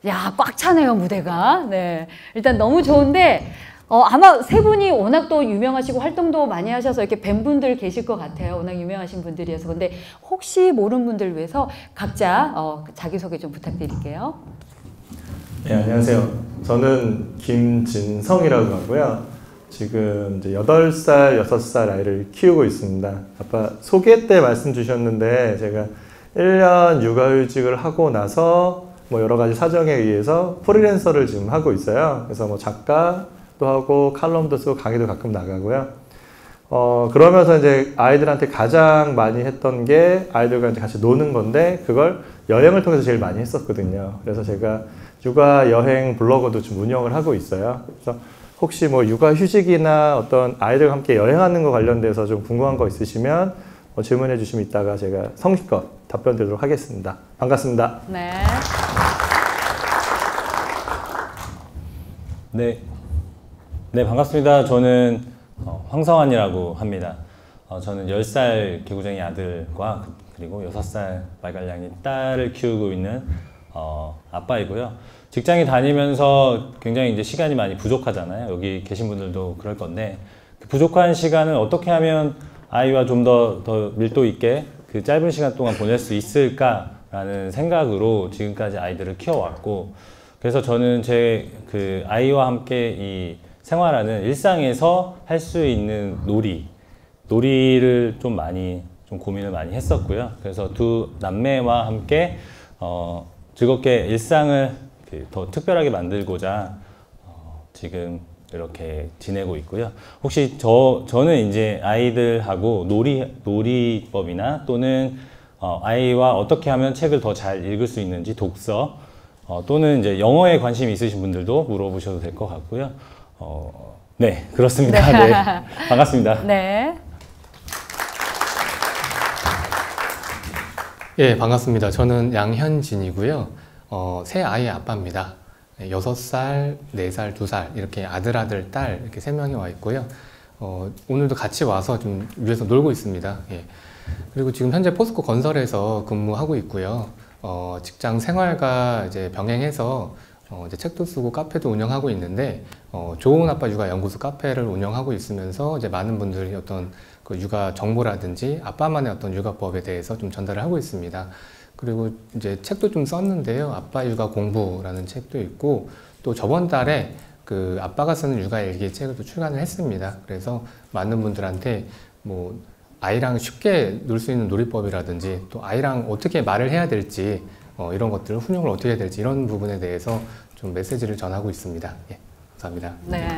야, 꽉 차네요, 무대가. 네. 일단 너무 좋은데, 아마 세 분이 워낙 또 유명하시고 활동도 많이 하셔서 이렇게 뵌 분들 계실 것 같아요. 워낙 유명하신 분들이어서. 근데 혹시 모르는 분들 위해서 각자 자기소개 좀 부탁드릴게요. 네, 안녕하세요. 저는 김진성이라고 하고요. 지금 이제 8살, 6살 아이를 키우고 있습니다. 아까 소개 때 말씀 주셨는데 제가 1년 육아휴직을 하고 나서 뭐 여러 가지 사정에 의해서 프리랜서를 지금 하고 있어요. 그래서 뭐 작가도 하고 칼럼도 쓰고 강의도 가끔 나가고요. 그러면서 이제 아이들한테 가장 많이 했던 게 아이들과 이제 같이 노는 건데 그걸 여행을 통해서 제일 많이 했었거든요. 그래서 제가 육아 여행 블로그도 좀 운영을 하고 있어요. 그래서 혹시 뭐 육아 휴직이나 어떤 아이들과 함께 여행하는 거 관련돼서 좀 궁금한 거 있으시면 질문해 주시면 이따가 제가 성실껏 답변 드리도록 하겠습니다. 반갑습니다. 네. 네, 반갑습니다. 저는 황성환이라고 합니다. 저는 10살 개구쟁이 아들과 그리고 6살 말갈량이 딸을 키우고 있는 아빠이고요. 직장에 다니면서 굉장히 이제 시간이 많이 부족하잖아요. 여기 계신 분들도 그럴 건데 그 부족한 시간을 어떻게 하면 아이와 좀 더 밀도 있게 그 짧은 시간 동안 보낼 수 있을까라는 생각으로 지금까지 아이들을 키워왔고, 그래서 저는 제 그 아이와 함께 이 생활하는 일상에서 할 수 있는 놀이를 좀 많이 고민을 많이 했었고요. 그래서 두 남매와 함께 즐겁게 일상을 더 특별하게 만들고자 지금 이렇게 지내고 있고요. 혹시 저는 이제 아이들하고 놀이법이나 또는 아이와 어떻게 하면 책을 더 잘 읽을 수 있는지 독서 또는 이제 영어에 관심이 있으신 분들도 물어보셔도 될 것 같고요. 네, 그렇습니다. 네. 네. 반갑습니다. 네. 예, 반갑습니다. 저는 양현진이고요. 세 아이의 아빠입니다. 6살, 4살, 2살 이렇게 아들, 딸 이렇게 3명이 와 있고요. 오늘도 같이 와서 좀 위에서 놀고 있습니다. 예. 그리고 지금 현재 포스코 건설에서 근무하고 있고요. 직장 생활과 이제 병행해서 이제 책도 쓰고 카페도 운영하고 있는데 좋은 아빠 육아 연구소 카페를 운영하고 있으면서 이제 많은 분들이 어떤 그 육아 정보라든지 아빠만의 어떤 육아법에 대해서 좀 전달을 하고 있습니다. 그리고 이제 책도 좀 썼는데요. 아빠 육아 공부라는 책도 있고 또 저번 달에 그 아빠가 쓰는 육아 일기 책을 또 출간을 했습니다. 그래서 많은 분들한테 뭐 아이랑 쉽게 놀 수 있는 놀이법이라든지 또 아이랑 어떻게 말을 해야 될지 이런 것들을 훈육을 어떻게 해야 될지 이런 부분에 대해서 좀 메시지를 전하고 있습니다. 예, 감사합니다. 네.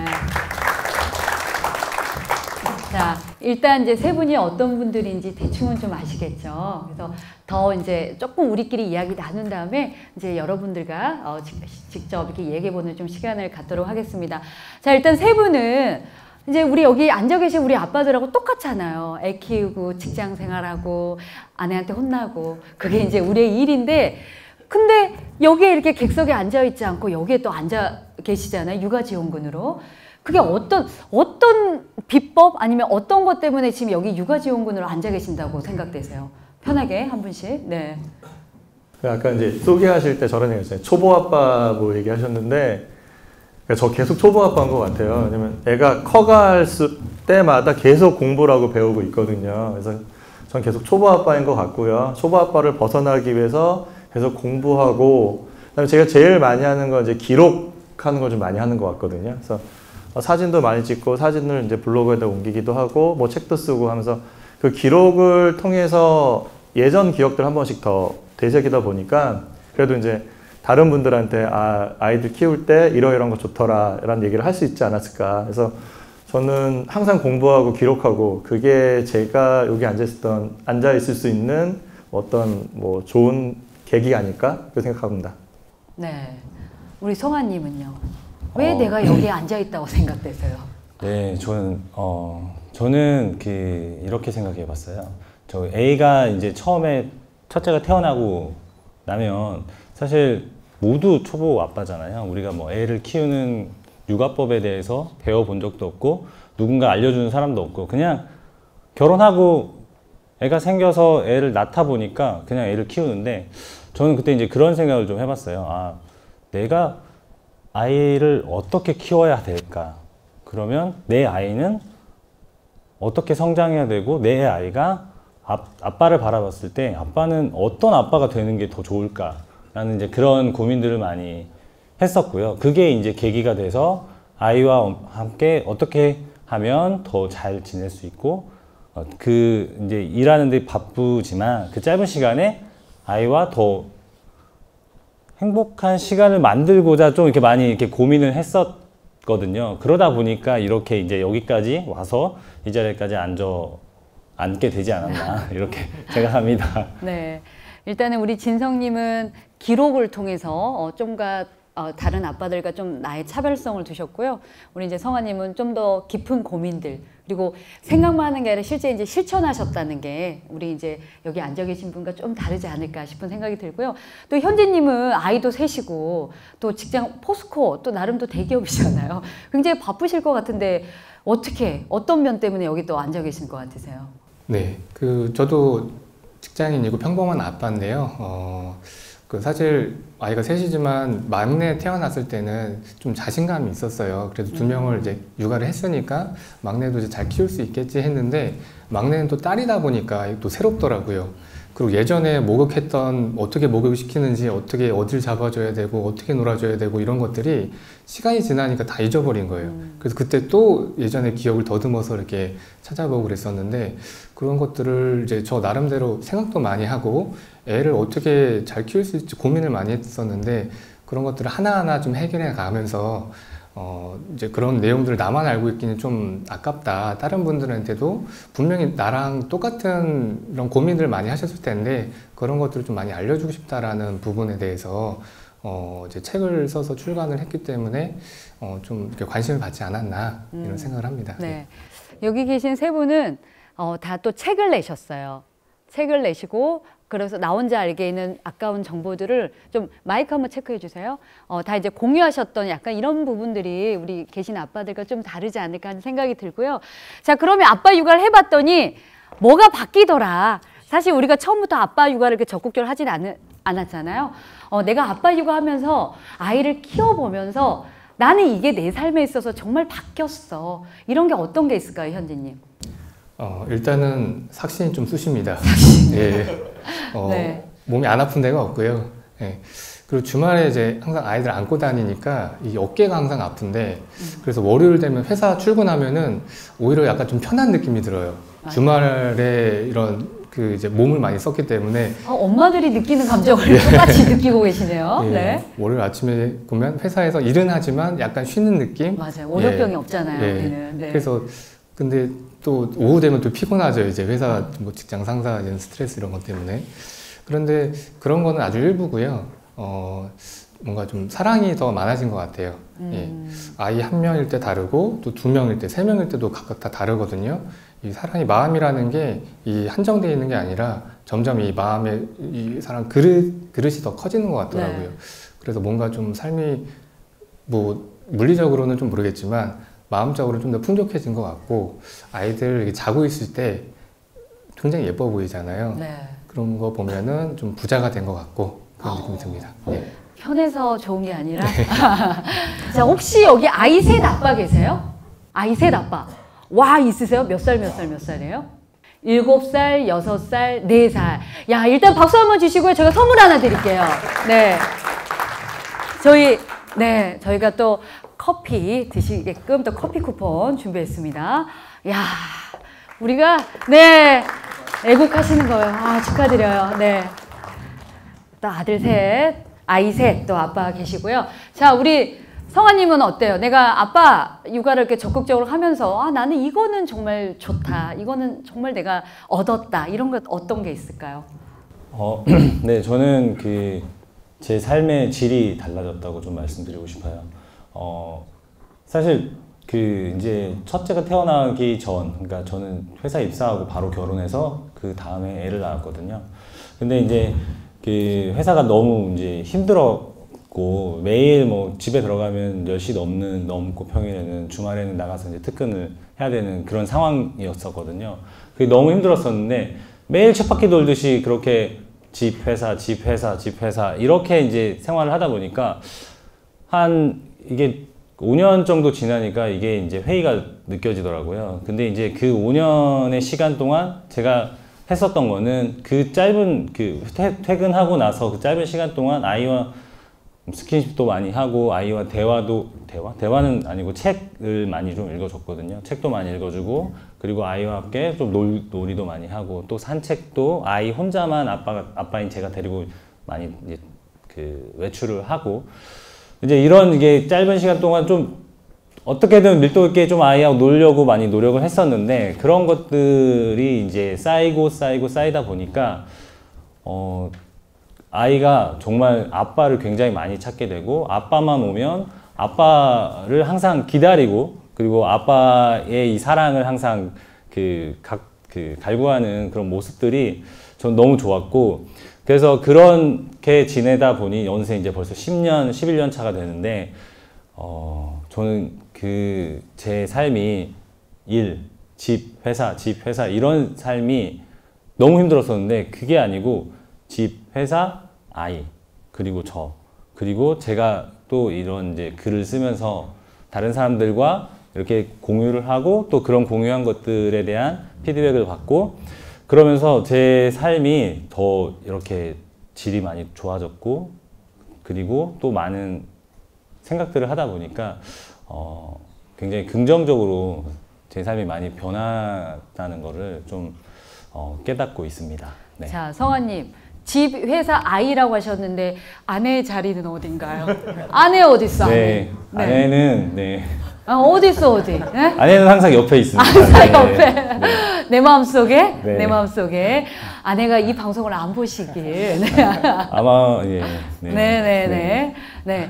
자, 일단 이제 세 분이 어떤 분들인지 대충은 좀 아시겠죠. 그래서 더 이제 조금 우리끼리 이야기 나눈 다음에 이제 여러분들과 직접 이렇게 얘기해보는 좀 시간을 갖도록 하겠습니다. 자, 일단 세 분은 이제 우리 여기 앉아 계신 우리 아빠들하고 똑같잖아요. 애 키우고 직장 생활하고 아내한테 혼나고 그게 이제 우리의 일인데, 근데 여기에 이렇게 객석에 앉아 있지 않고 여기에 또 앉아 계시잖아요. 육아지원군으로. 그게 어떤 비법 아니면 어떤 것 때문에 지금 여기 육아지원군으로 앉아 계신다고 생각되세요? 편하게 한 분씩. 네. 아까 이제 소개하실 때 저런 얘기 했어요. 초보 아빠 뭐 얘기하셨는데 저 계속 초보 아빠인 것 같아요. 왜냐면 애가 커갈 때마다 계속 공부를 하고 배우고 있거든요. 그래서 전 계속 초보 아빠인 것 같고요. 초보 아빠를 벗어나기 위해서 계속 공부하고, 그다음에 제가 제일 많이 하는 건 이제 기록하는 걸 좀 많이 하는 것 같거든요. 그래서 사진도 많이 찍고 사진을 이제 블로그에다 옮기기도 하고 뭐 책도 쓰고 하면서 그 기록을 통해서 예전 기억들 한 번씩 더 되새기다 보니까 그래도 이제 다른 분들한테 아이들 키울 때 이런 거 좋더라 라는 얘기를 할 수 있지 않았을까. 그래서 저는 항상 공부하고 기록하고 그게 제가 여기 앉아 있을 수 있는 어떤 뭐 좋은 계기가 아닐까 그렇게 생각합니다. 네, 우리 성아님은요? 왜 내가 여기에 앉아 있다고 생각되세요? 네, 저는 이렇게 생각해 봤어요. 저 A가 이제 처음에 첫째가 태어나고 나면 사실 모두 초보 아빠잖아요. 우리가 뭐 애를 키우는 육아법에 대해서 배워본 적도 없고 누군가 알려주는 사람도 없고 그냥 결혼하고 애가 생겨서 애를 낳다 보니까 그냥 애를 키우는데, 저는 그때 이제 그런 생각을 좀 해봤어요. 내가 아이를 어떻게 키워야 될까? 그러면 내 아이는 어떻게 성장해야 되고 내 아이가 아빠를 바라봤을 때 아빠는 어떤 아빠가 되는 게 더 좋을까? 라는 이제 그런 고민들을 많이 했었고요. 그게 이제 계기가 돼서 아이와 함께 어떻게 하면 더 잘 지낼 수 있고 그 이제 일하는 데 바쁘지만 그 짧은 시간에 아이와 더 행복한 시간을 만들고자 좀 이렇게 많이 이렇게 고민을 했었거든요. 그러다 보니까 이렇게 이제 여기까지 와서 이 자리까지 앉게 되지 않았나 이렇게 생각합니다. 네. 일단은 우리 진성님은 기록을 통해서 좀가 다른 아빠들과 좀 나의 차별성을 두셨고요. 우리 이제 성아님은 좀 더 깊은 고민들 그리고 생각만 하는 게 아니라 실제 이제 실천하셨다는 게 우리 이제 여기 앉아 계신 분과 좀 다르지 않을까 싶은 생각이 들고요. 또 현진님은 아이도 셋이고 또 직장 포스코 또 나름 또 대기업이잖아요. 굉장히 바쁘실 것 같은데 어떤 면 때문에 여기 또 앉아 계신 것 같으세요? 네, 저도 직장인이고 평범한 아빠인데요. 사실 아이가 셋이지만 막내 태어났을 때는 좀 자신감이 있었어요. 그래도 두 명을 이제 육아를 했으니까 막내도 이제 잘 키울 수 있겠지 했는데 막내는 또 딸이다 보니까 또 새롭더라고요. 그리고 예전에 목욕했던 어떻게 목욕시키는지 어떻게 어딜 잡아줘야 되고 어떻게 놀아줘야 되고 이런 것들이 시간이 지나니까 다 잊어버린 거예요. 그래서 그때 또 예전의 기억을 더듬어서 이렇게 찾아보고 그랬었는데 그런 것들을 이제 저 나름대로 생각도 많이 하고 애를 어떻게 잘 키울 수 있을지 고민을 많이 했었는데 그런 것들을 하나하나 좀 해결해 가면서 이제 그런 내용들을 나만 알고 있기는 좀 아깝다. 다른 분들한테도 분명히 나랑 똑같은 이런 고민들 많이 하셨을 텐데 그런 것들을 좀 많이 알려주고 싶다라는 부분에 대해서 이제 책을 써서 출간을 했기 때문에 좀 이렇게 관심을 받지 않았나 이런 생각을 합니다. 네. 여기 계신 세 분은 다 또 책을 내셨어요. 책을 내시고 그래서 나 혼자 알게 있는 아까운 정보들을 좀 마이크 한번 체크해 주세요. 다 이제 공유하셨던 약간 이런 부분들이 우리 계신 아빠들과 좀 다르지 않을까 하는 생각이 들고요. 자, 그러면 아빠 육아를 해봤더니 뭐가 바뀌더라. 사실 우리가 처음부터 아빠 육아를 이렇게 적극적으로 하진 않았잖아요. 내가 아빠 육아하면서 아이를 키워보면서 나는 이게 내 삶에 있어서 정말 바뀌었어. 이런 게 어떤 게 있을까요, 현진님? 일단은 삭신이 좀 쑤십니다. 예. 네. 몸이 안 아픈 데가 없고요. 예. 그리고 주말에 이제 항상 아이들 안고 다니니까 이 어깨가 항상 아픈데 그래서 월요일 되면 회사 출근하면은 오히려 약간 좀 편한 느낌이 들어요. 맞아요. 주말에 이런 이제 몸을 많이 썼기 때문에 엄마들이 느끼는 감정을 똑같이 느끼고 계시네요. 예, 네. 월요일 아침에 보면 회사에서 일은 하지만 약간 쉬는 느낌? 맞아요. 월요병이 예. 없잖아요. 예. 우리는. 네. 그래서 근데 또 오후 되면 또 피곤하죠. 이제 회사 뭐 직장 상사 이런 스트레스 이런 것 때문에. 그런데 그런 거는 아주 일부고요. 뭔가 좀 사랑이 더 많아진 것 같아요. 예. 아이 한 명일 때 다르고 또 두 명일 때, 세 명일 때도 각각 다 다르거든요. 이 사랑이 마음이라는 게 이 한정되어 있는 게 아니라 점점 이 마음의 이 사랑 그릇이 더 커지는 것 같더라고요. 네. 그래서 뭔가 좀 삶이 뭐 물리적으로는 좀 모르겠지만 마음적으로 좀 더 풍족해진 것 같고 아이들 이렇게 자고 있을 때 굉장히 예뻐 보이잖아요. 네. 그런 거 보면은 좀 부자가 된 것 같고 그런 느낌이 듭니다. 네. 편해서 좋은 게 아니라. 자, 혹시 여기 아이 셋 아빠 계세요? 아이 셋 아빠. 와, 있으세요? 몇 살이에요? 7살, 6살, 4살. 야, 일단 박수 한번 주시고요. 제가 선물 하나 드릴게요. 네. 저희가 또 커피 드시게끔 또 커피 쿠폰 준비했습니다. 야, 우리가, 네, 애국하시는 거예요. 아, 축하드려요. 네. 또 아들 셋, 아이 셋, 또 아빠 계시고요. 자, 우리 성아님은 어때요? 내가 아빠 육아를 이렇게 적극적으로 하면서 나는 이거는 정말 좋다. 이거는 정말 내가 얻었다. 이런 것 어떤 게 있을까요? 네, 저는 제 삶의 질이 달라졌다고 좀 말씀드리고 싶어요. 사실 이제 첫째가 태어나기 전, 그러니까 저는 회사 입사하고 바로 결혼해서 그 다음에 애를 낳았거든요. 근데 이제 회사가 너무 이제 힘들었고 매일 뭐 집에 들어가면 10시 넘고 평일에는 주말에는 나가서 이제 특근을 해야 되는 그런 상황이었었거든요. 그게 너무 힘들었었는데 매일 쳇바퀴 돌듯이 그렇게 집 회사 이렇게 이제 생활을 하다 보니까 한 이게 5년 정도 지나니까 이게 이제 회의가 느껴지더라고요. 근데 이제 그 5년의 시간 동안 제가 했었던 거는 그 짧은 그 퇴근하고 나서 그 짧은 시간 동안 아이와 스킨십도 많이 하고 아이와 대화는 아니고 책을 많이 좀 읽어줬거든요. 책도 많이 읽어주고 그리고 아이와 함께 좀 놀이도 많이 하고 또 산책도 아이 혼자만 아빠인 제가 데리고 많이 이제 그 외출을 하고 이제 이런 이게 짧은 시간 동안 좀 어떻게든 밀도 있게 좀 아이하고 놀려고 많이 노력을 했었는데 그런 것들이 이제 쌓이다 보니까 아이가 정말 아빠를 굉장히 많이 찾게 되고 아빠만 오면 아빠를 항상 기다리고 그리고 아빠의 이 사랑을 항상 갈구하는 그런 모습들이 전 너무 좋았고 그래서 그렇게 지내다 보니 연세 이제 벌써 10년, 11년 차가 되는데 저는 제 삶이 집, 회사 이런 삶이 너무 힘들었었는데 그게 아니고 집, 회사, 아이, 그리고 그리고 제가 또 이런 이제 글을 쓰면서 다른 사람들과 이렇게 공유를 하고 또 그런 공유한 것들에 대한 피드백을 받고 그러면서 제 삶이 더 이렇게 질이 많이 좋아졌고 그리고 또 많은 생각들을 하다 보니까 굉장히 긍정적으로 제 삶이 많이 변했다는 거를 좀 깨닫고 있습니다. 네. 자, 성환님. 집, 회사, 아이라고 하셨는데 아내의 자리는 어딘가요? 아내 어디 있어? 네, 아내는 네. 어디 있어 어디? 네? 아내는 항상 옆에 있습니다. 항상 옆에. 네. 내 마음속에 네. 내 마음속에 아내가 이 방송을 안 보시길. 네. 아마 예. 네.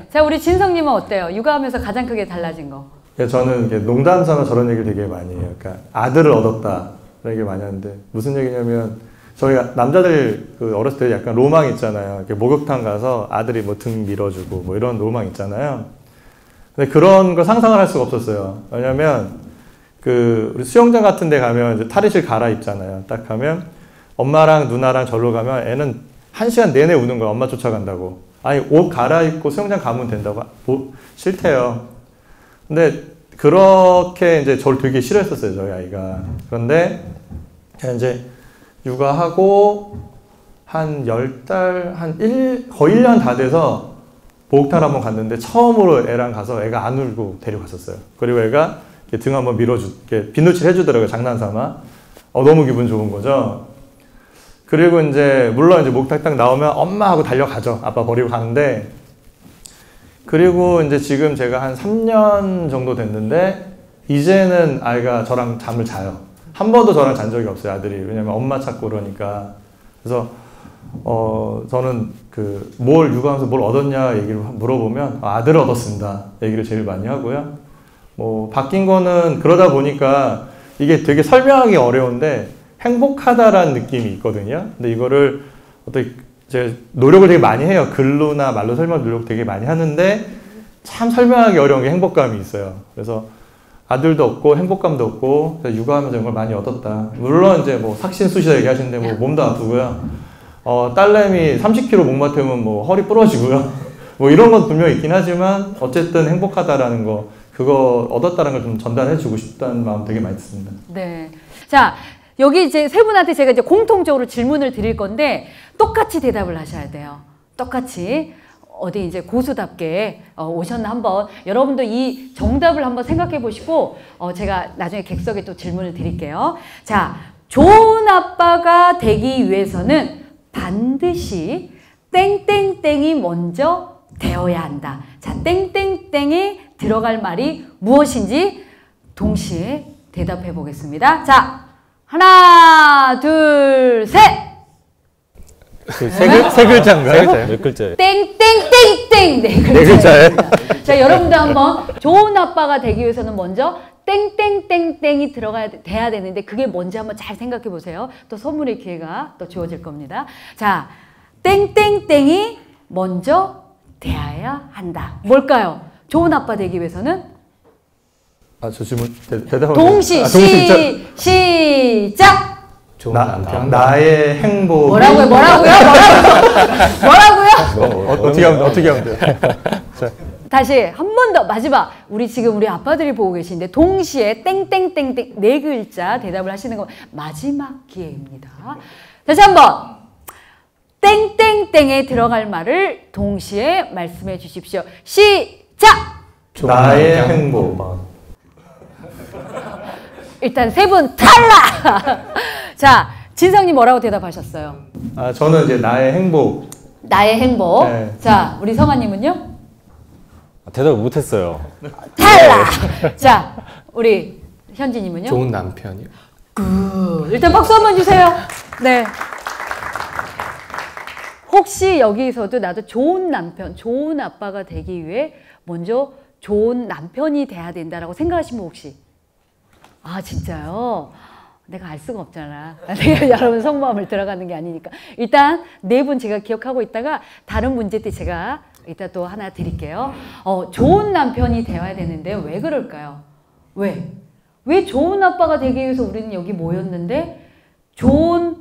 자, 우리 진성님은 어때요? 육아하면서 가장 크게 달라진 거? 저는 이렇게 농담 삼아 저런 얘기를 되게 많이 해요. 그러니까 아들을 얻었다 이런 얘기 많이 하는데 무슨 얘기냐면 저희가 남자들 어렸을 때 약간 로망 있잖아요. 이렇게 목욕탕 가서 아들이 뭐 등 밀어주고 뭐 이런 로망 있잖아요. 근데 그런 걸 상상을 할 수가 없었어요. 왜냐면 우리 수영장 같은 데 가면 이제 탈의실 갈아입잖아요. 딱 가면 엄마랑 누나랑 절로 가면 애는 1시간 내내 우는 거야. 엄마 쫓아간다고. 아니 옷 갈아입고 수영장 가면 된다고. 싫대요. 근데 그렇게 이제 저를 되게 싫어했었어요. 저희 아이가. 그런데 이제 육아하고 한 10달, 거의 1년 다 돼서 목욕탕을 한번 갔는데 처음으로 애랑 가서 애가 안 울고 데려갔었어요. 그리고 애가 등 한번 비누칠 해주더라고요. 장난삼아. 너무 기분 좋은 거죠. 그리고 물론 목욕탕 딱 나오면 엄마하고 달려가죠. 아빠 버리고 가는데. 그리고 지금 제가 한 3년 정도 됐는데 이제는 아이가 저랑 잠을 자요. 한 번도 저랑 잔 적이 없어요, 아들이. 왜냐면 엄마 찾고 그러니까. 그래서, 저는 육아하면서 뭘 얻었냐 얘기를 물어보면, 아들을 얻었습니다. 얘기를 제일 많이 하고요. 바뀐 거는 그러다 보니까 이게 되게 설명하기 어려운데 행복하다라는 느낌이 있거든요. 근데 이거를 제가 노력을 되게 많이 해요. 글로나 말로 설명 노력 되게 많이 하는데 참 설명하기 어려운 게 행복감이 있어요. 그래서 아들도 없고 행복감도 없고 육아하면서 이런 걸 많이 얻었다. 물론 삭신수시다 얘기하시는데 몸도 아프고요. 딸내미 30kg 목 맡으면 허리 부러지고요. 이런 건 분명히 있긴 하지만 어쨌든 행복하다라는 거 그거 얻었다는 걸 좀 전달해주고 싶다는 마음 되게 많이 듭니다. 네. 자, 여기 이제 세 분한테 제가 이제 공통적으로 질문을 드릴 건데 똑같이 대답을 하셔야 돼요. 똑같이. 어디 이제 고수답게 오셨나 한번 여러분도 이 정답을 한번 생각해 보시고 제가 나중에 객석에 또 질문을 드릴게요. 자, 좋은 아빠가 되기 위해서는 반드시 땡땡땡이 먼저 되어야 한다. 자, 땡땡땡이 들어갈 말이 무엇인지 동시에 대답해 보겠습니다. 자, 하나, 둘, 셋! 세 글자인가요? 몇 글자예요? 땡땡땡땡 네 글자예요? 자, 여러분들 한번 좋은 아빠가 되기 위해서는 먼저 땡땡땡땡이 돼야 되는데 그게 뭔지 한번 잘 생각해 보세요. 또 선물의 기회가 또 주어질 겁니다. 자, 땡땡땡이 먼저 돼야 한다. 뭘까요? 좋은 아빠 되기 위해서는? 저 질문 대답하면 동시 시작. 나의 행복. 뭐라고요? 어떻게 하면 돼요? 다시 한 번 더 마지막 우리 지금 우리 아빠들이 보고 계신데 동시에 땡땡땡땡 네 글자 대답을 하시는 건 마지막 기회입니다. 다시 한번 땡땡땡에 들어갈 말을 동시에 말씀해 주십시오. 시작! 나의 행복. 일단 세 분 탈락! 자, 진성님 뭐라고 대답하셨어요? 아, 저는 이제 나의 행복. 나의 행복. 네. 자, 우리 성아님은요? 대답을 못했어요. 탈락! 자, 우리 현진님은요? 좋은 남편이요. 일단 박수 한번 주세요. 네. 혹시 여기서도 나도 좋은 남편, 좋은 아빠가 되기 위해 먼저 좋은 남편이 돼야 된다라고 생각하시면 혹시? 아, 진짜요? 내가 알 수가 없잖아. 내가 여러분 속마음을 들어가는 게 아니니까. 일단 네 분 제가 기억하고 있다가 다른 문제 때 제가 이따 또 하나 드릴게요. 좋은 남편이 되어야 되는데 왜 그럴까요? 왜? 왜 좋은 아빠가 되기 위해서 우리는 여기 모였는데 좋은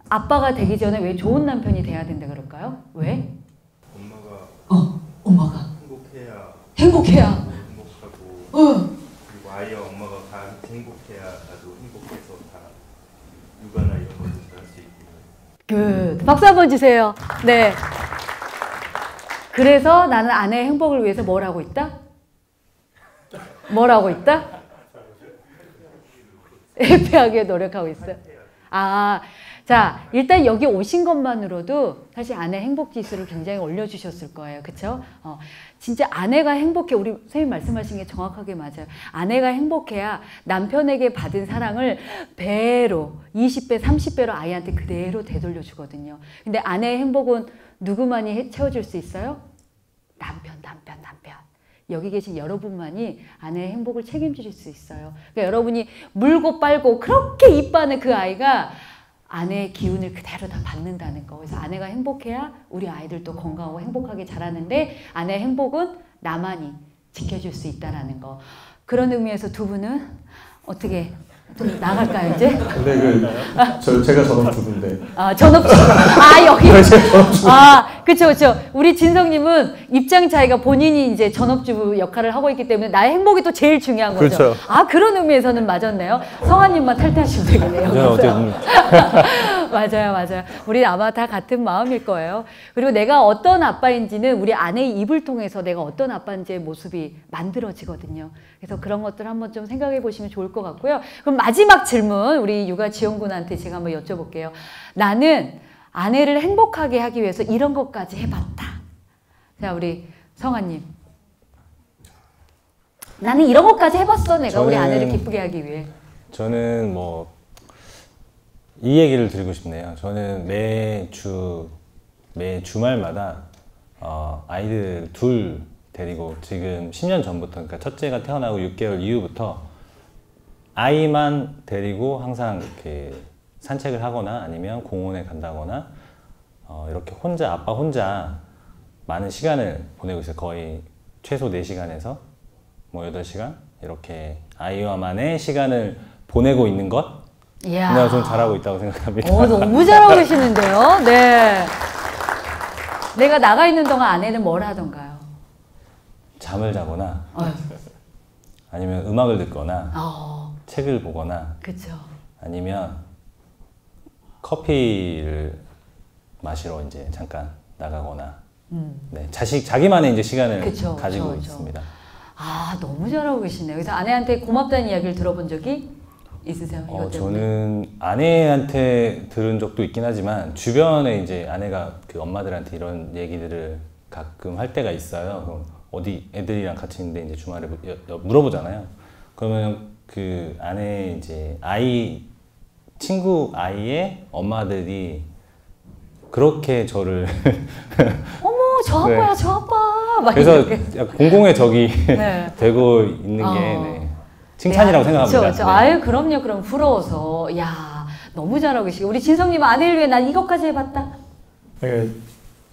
아빠가 되기 전에 왜 좋은 남편이 돼야 된다 그럴까요? 왜? 엄마가 행복해야 행복하고 그리고 아이와 엄마가 다 행복해야 나도 행복해서 다 육아나 이런 것들도 할 수 있고. 박수 한번 주세요. 네. 그래서 나는 아내의 행복을 위해서 뭘 하고 있다? 뭘 하고 있다? 해피하게 노력하고 있어요. 아, 자, 일단 여기 오신 것만으로도 사실 아내 행복 지수를 굉장히 올려주셨을 거예요. 그쵸? 진짜 아내가 행복해. 우리 선생님 말씀하신 게 정확하게 맞아요. 아내가 행복해야 남편에게 받은 사랑을 배로, 20배, 30배로 아이한테 그대로 되돌려 주거든요. 근데 아내의 행복은 누구만이 채워줄 수 있어요? 남편. 여기 계신 여러분만이 아내의 행복을 책임질 수 있어요. 그러니까 여러분이 물고 빨고 그렇게 이뻐하는 그 아이가 아내의 기운을 그대로 다 받는다는 거. 그래서 아내가 행복해야 우리 아이들도 건강하고 행복하게 자라는데 아내의 행복은 나만이 지켜줄 수 있다는 거. 그런 의미에서 두 분은 어떻게 좀 나갈까요 이제? 근데 제가 전업주부인데. 아, 전업주부. 아, 여기. 아, 그쵸. 우리 진성님은 입장 차이가 본인이 이제 전업주부 역할을 하고 있기 때문에 나의 행복이 또 제일 중요한 거죠. 그렇죠. 아, 그런 의미에서는 맞았네요. 성아님만 탈퇴하시면 되겠네요. 저는 어떻게 보면 맞아요. 우리 아마 다 같은 마음일 거예요. 그리고 내가 어떤 아빠인지는 우리 아내의 입을 통해서 내가 어떤 아빠인지의 모습이 만들어지거든요. 그래서 그런 것들 한번 좀 생각해 보시면 좋을 것 같고요. 그럼 마지막 질문 우리 육아 지원군한테 제가 한번 여쭤볼게요. 나는 아내를 행복하게 하기 위해서 이런 것까지 해봤다. 자, 우리 성아님. 나는 이런 것까지 해봤어. 내가 우리 아내를 기쁘게 하기 위해. 저는 이 얘기를 드리고 싶네요. 저는 매 주말마다 아이들 둘 데리고 지금 10년 전부터, 그러니까 첫째가 태어나고 6개월 이후부터 아이만 데리고 항상 이렇게 산책을 하거나 아니면 공원에 간다거나 이렇게 아빠 혼자 많은 시간을 보내고 있어요. 거의 최소 4시간에서 8시간 이렇게 아이와만의 시간을 보내고 있는 것. 이야. 내가 좀 잘하고 있다고 생각합니다. 너무 잘하고 계시는데요. 네. 내가 나가 있는 동안 아내는 뭘 하던가요? 잠을 자거나 아니면 음악을 듣거나 책을 보거나 그쵸. 아니면 커피를 마시러 이제 잠깐 나가거나 네, 자기만의 이제 시간을 가지고 있습니다. 아, 너무 잘하고 계시네요. 그래서 아내한테 고맙다는 이야기를 들어본 적이 있으세요? 이것 때문에? 저는 아내한테 들은 적도 있긴 하지만 주변에 이제 아내가 그 엄마들한테 이런 얘기들을 가끔 할 때가 있어요. 그럼 어디 애들이랑 같이 있는데 이제 주말에 물어보잖아요. 그러면 그 아내 이제 친구 아이의 엄마들이 그렇게 저를 어머, 저 아빠야, 저 아빠. 막 그래서 이렇게. 약간 공공의 적이 네. 되고 있는 게 칭찬이라고 생각합니다. 그렇죠. 네. 아유, 그럼요. 그럼 부러워서. 야, 너무 잘하고 계시고. 우리 진성님 아내를 위해 난 이것까지 해봤다.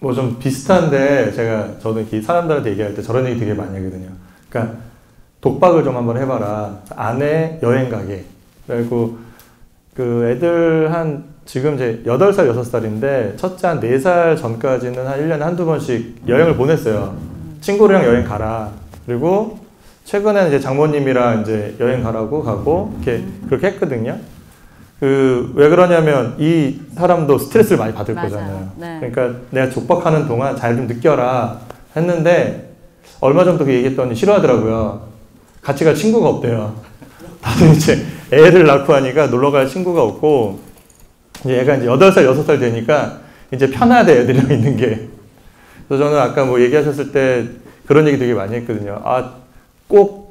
뭐 좀 비슷한데 저는 이렇게 사람들한테 얘기할 때 저런 얘기 되게 많이 하거든요. 그러니까 독박을 좀 한번 해봐라. 아내 여행 가게. 그리고 그 애들 지금 이제 8살, 6살인데 첫째 한 4살 전까지는 한 1년에 한두 번씩 여행을 보냈어요. 친구랑 여행 가라. 그리고 최근에 이제 장모님이랑 이제 여행 가라고 가고 이렇게 그렇게 했거든요. 왜 그러냐면 이 사람도 스트레스를 많이 받을 맞아요. 거잖아요. 네. 그러니까 내가 족박하는 동안 잘 좀 느껴라 했는데 얼마 전부터 그 얘기했더니 싫어하더라고요. 같이 갈 친구가 없대요. 다들 이제 애를 낳고 하니까 놀러 갈 친구가 없고 이제 얘가 이제 8살, 6살 되니까 이제 편하대 애들이랑 있는 게. 그래서 저는 아까 뭐 얘기하셨을 때 그런 얘기 되게 많이 했거든요. 꼭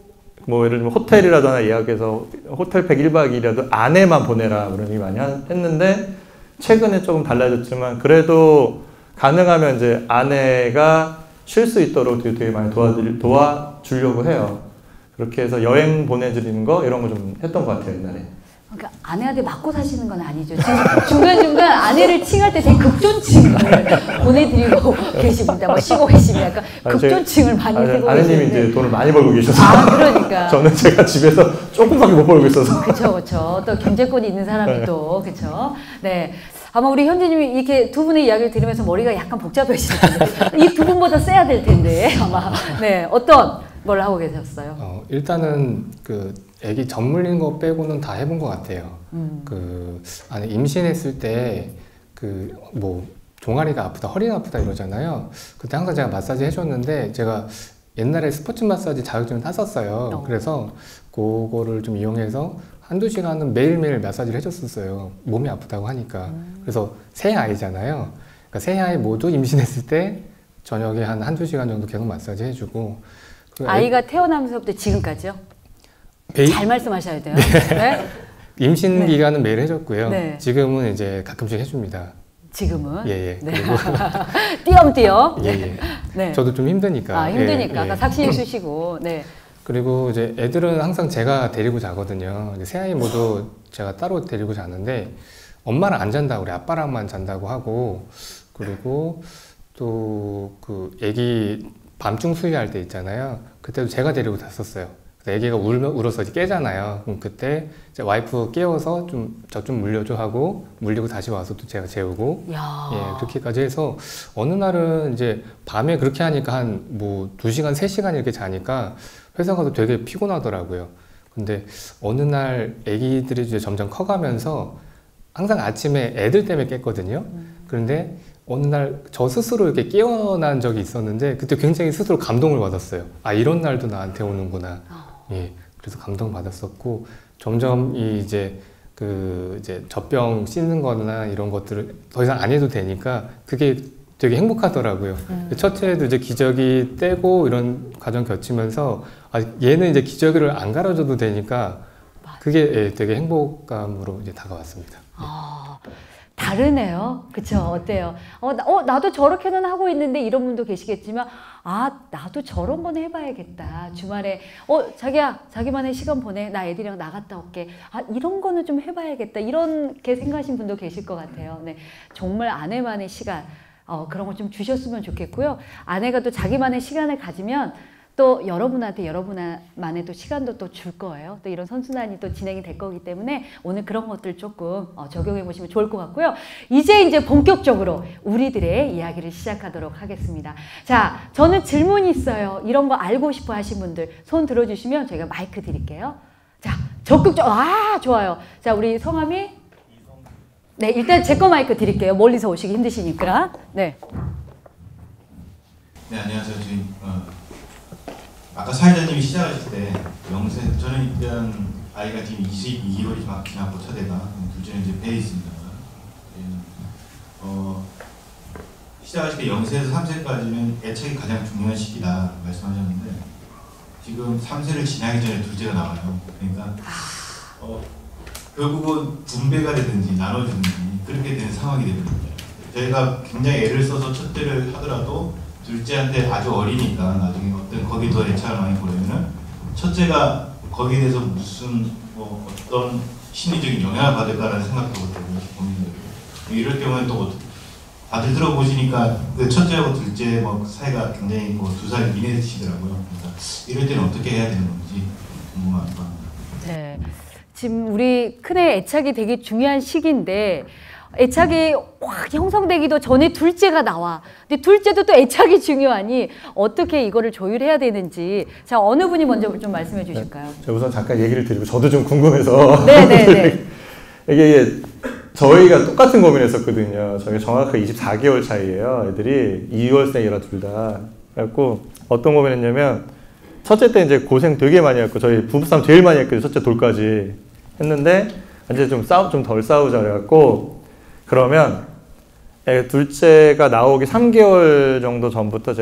뭐 예를 들면 호텔이라도 하나 예약해서 호텔팩 1박 2일이라도 아내만 보내라 그런 얘기 많이 했는데 최근에 조금 달라졌지만 그래도 가능하면 이제 아내가 쉴 수 있도록 되게 많이 도와주려고 해요. 그렇게 해서 여행 보내드리는 거 이런 거 좀 했던 것 같아요, 옛날에. 그러니까 아내한테 맞고 사시는 건 아니죠. 지금 중간중간 아내를 칭할 때 되게 극존칭을 보내드리고 계십니다. 뭐 쉬고 계십니다. 약간 극존칭을 많이 쓰고 아내님이 계시는데. 이제 돈을 많이 벌고 계셔서. 그러니까. 저는 제가 집에서 조금밖에 못 벌고 있어서. 그렇죠. 또 경제권이 있는 사람이 또 그렇죠. 네. 아마 우리 현지님이 이렇게 두 분의 이야기를 들으면서 머리가 약간 복잡해지실 텐데 이 두 분보다 세야 될 텐데 아마 네 어떤 걸 하고 계셨어요? 일단은 그 아기 젖 물리는 거 빼고는 다 해본 것 같아요. 안에 임신했을 때 뭐 종아리가 아프다, 허리가 아프다 이러잖아요. 그때 항상 제가 마사지 해줬는데 제가 옛날에 스포츠 마사지 자격증을 땄었어요. 그래서 그거를 좀 이용해서 한두 시간은 매일매일 마사지를 해줬었어요. 몸이 아프다고 하니까. 그래서 새 아이잖아요. 그러니까 새 아이 모두 임신했을 때 저녁에 한두 시간 정도 계속 마사지 해주고. 아이가 태어나면서부터 지금까지요? 잘 말씀하셔야 돼요. 네? 임신 네. 기간은 매일 해줬고요. 네. 지금은 이제 가끔씩 해줍니다. 지금은? 예. 네. 띄엄띄엄. 예. 네. 저도 좀 힘드니까. 힘드니까. 예. 아까 삭신이 쓰시고. 네. 그리고 이제 애들은 항상 제가 데리고 자거든요. 이제 새 아이 모두 제가 따로 데리고 자는데 엄마랑 안 잔다고 그래. 아빠랑만 잔다고 하고 그리고 또 그 애기 밤중 수유할 때 있잖아요. 그때도 제가 데리고 잤었어요. 애기가 울어서 이제 깨잖아요. 그럼 그때 이제 와이프 깨워서 저 좀 물려줘 하고 물리고 다시 와서 또 제가 재우고 예, 그렇게까지 해서 어느 날은 이제 밤에 그렇게 하니까 한 뭐 2시간, 3시간 이렇게 자니까 회사 가도 되게 피곤하더라고요. 근데 어느 날 애기들이 이제 점점 커가면서 항상 아침에 애들 때문에 깼거든요. 그런데 어느 날 저 스스로 이렇게 깨어난 적이 있었는데 그때 굉장히 스스로 감동을 받았어요. 이런 날도 나한테 오는구나. 예, 그래서 감동 받았었고 점점 이제 이제 젖병 씻는 거나 이런 것들을 더 이상 안 해도 되니까 그게 되게 행복하더라고요. 첫째도 이제 기저귀 떼고 이런 과정 거치면서 얘는 이제 기저귀를 안 갈아줘도 되니까 그게 되게 행복감으로 이제 다가왔습니다. 다르네요. 그쵸? 어때요? 나도 저렇게는 하고 있는데 이런 분도 계시겠지만 나도 저런 건 해봐야겠다. 주말에 자기야 자기만의 시간 보내. 나 애들이랑 나갔다 올게. 이런 거는 좀 해봐야겠다. 이렇게 생각하신 분도 계실 것 같아요. 네, 정말 아내만의 시간 그런 거 좀 주셨으면 좋겠고요. 아내가 또 자기만의 시간을 가지면 또 여러분한테 또 시간도 또 줄 거예요. 또 이런 선순환이 또 진행이 될 거기 때문에 오늘 그런 것들 조금 적용해 보시면 좋을 것 같고요. 이제 본격적으로 우리들의 이야기를 시작하도록 하겠습니다. 자, 저는 질문이 있어요. 이런 거 알고 싶어 하신 분들 손 들어주시면 저희가 마이크 드릴게요. 자, 적극적으로 좋아요. 자, 우리 성함이 네, 일단 제 거 마이크 드릴게요. 멀리서 오시기 힘드시니까. 네. 네, 안녕하세요. 아까 사회자님이 시작하실 때 영세 저는 일단 아이가 지금 22개월이 막 지났고 첫애가 둘째는 이제 배에 있습니다. 시작하실 때 0세에서 3세까지는 애착이 가장 중요한 시기다 말씀하셨는데 지금 3세를 지나기 전에 둘째가 나와요. 그러니까 결국은 분배가 되든지 나눠주든지 그렇게 되는 상황이 되거든요. 저희가 굉장히 애를 써서 첫째를 하더라도 둘째한테 아주 어리니까 나중에 거기에 더 애착을 많이 보내면은 첫째가 거기에 대해서 무슨 어떤 심리적인 영향을 받을까라는 생각도 들고 고민되고 이럴 경우에 또 다들 들어보시니까 그 첫째하고 둘째 사이가 굉장히 2살 이내시더라고요. 그러니까 이럴 때는 어떻게 해야 되는 건지 궁금합니다. 네, 지금 우리 큰애 애착이 되게 중요한 시기인데 애착이 확 형성되기도 전에 둘째가 나와. 근데 둘째도 또 애착이 중요하니 어떻게 이거를 조율해야 되는지. 자, 어느 분이 먼저 좀 말씀해 주실까요? 제가 우선 잠깐 얘기를 드리고 저도 좀 궁금해서. 네네네. 이게 저희가 똑같은 고민을 했었거든요. 저희가 정확하게 24개월 차이예요. 애들이 2월생이라 둘 다. 그래갖고 어떤 고민했냐면 첫째 때 이제 고생 되게 많이 했고 저희 부부싸움 제일 많이 했거든요. 첫째 돌까지 했는데 이제 좀 덜 싸우자 그래갖고 그러면 둘째가 나오기 3개월 정도 전부터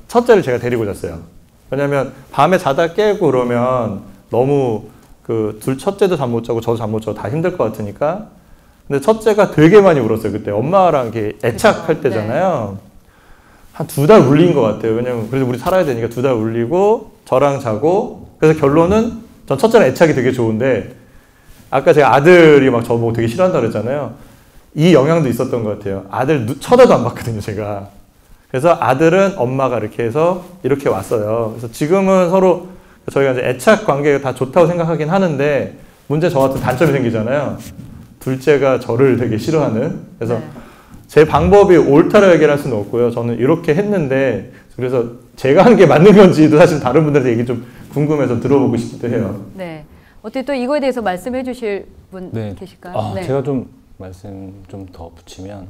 첫째를 제가 데리고 잤어요. 왜냐면 밤에 자다 깨고 그러면 너무 첫째도 잠 못 자고 저도 잠 못 자고 다 힘들 것 같으니까. 근데 첫째가 되게 많이 울었어요. 그때 엄마랑 이렇게 애착할 때잖아요. 한 2달 울린 것 같아요. 왜냐면 그래도 우리 살아야 되니까 2달 울리고 저랑 자고. 그래서 결론은 전 첫째랑 애착이 되게 좋은데 아까 제가 아들이 막 저보고 되게 싫어한다 그랬잖아요. 이 영향도 있었던 것 같아요. 아들 쳐다도 안 봤거든요, 제가. 그래서 아들은 엄마가 이렇게 해서 이렇게 왔어요. 그래서 지금은 서로 저희가 이제 애착 관계가 다 좋다고 생각하긴 하는데 문제 저 같은 단점이 생기잖아요. 둘째가 저를 되게 싫어하는. 그래서 제 방법이 옳다고 얘기를 할 수는 없고요. 저는 이렇게 했는데 그래서 제가 한 게 맞는 건지도 사실 다른 분들한테 얘기 좀 궁금해서 들어보고 싶기도 해요. 네. 어떻게 또 이거에 대해서 말씀해 주실 분 네. 계실까요? 네. 제가 좀 말씀 좀 더 붙이면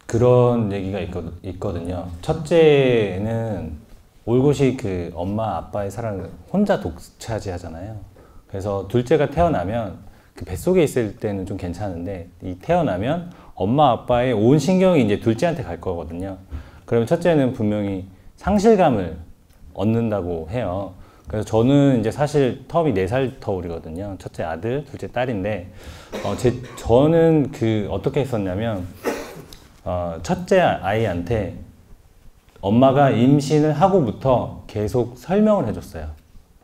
그런 얘기가 있거든요. 첫째는 올곧이 엄마 아빠의 사랑을 혼자 독차지하잖아요. 그래서 둘째가 태어나면 뱃속에 있을 때는 좀 괜찮은데 이 태어나면 엄마 아빠의 온 신경이 이제 둘째한테 갈 거거든요. 그러면 첫째는 분명히 상실감을 얻는다고 해요. 그래서 저는 이제 사실 터울이 4살 터울이거든요. 첫째 아들, 둘째 딸인데 저는 어떻게 했었냐면 첫째 아이한테 엄마가 임신을 하고부터 계속 설명을 해줬어요.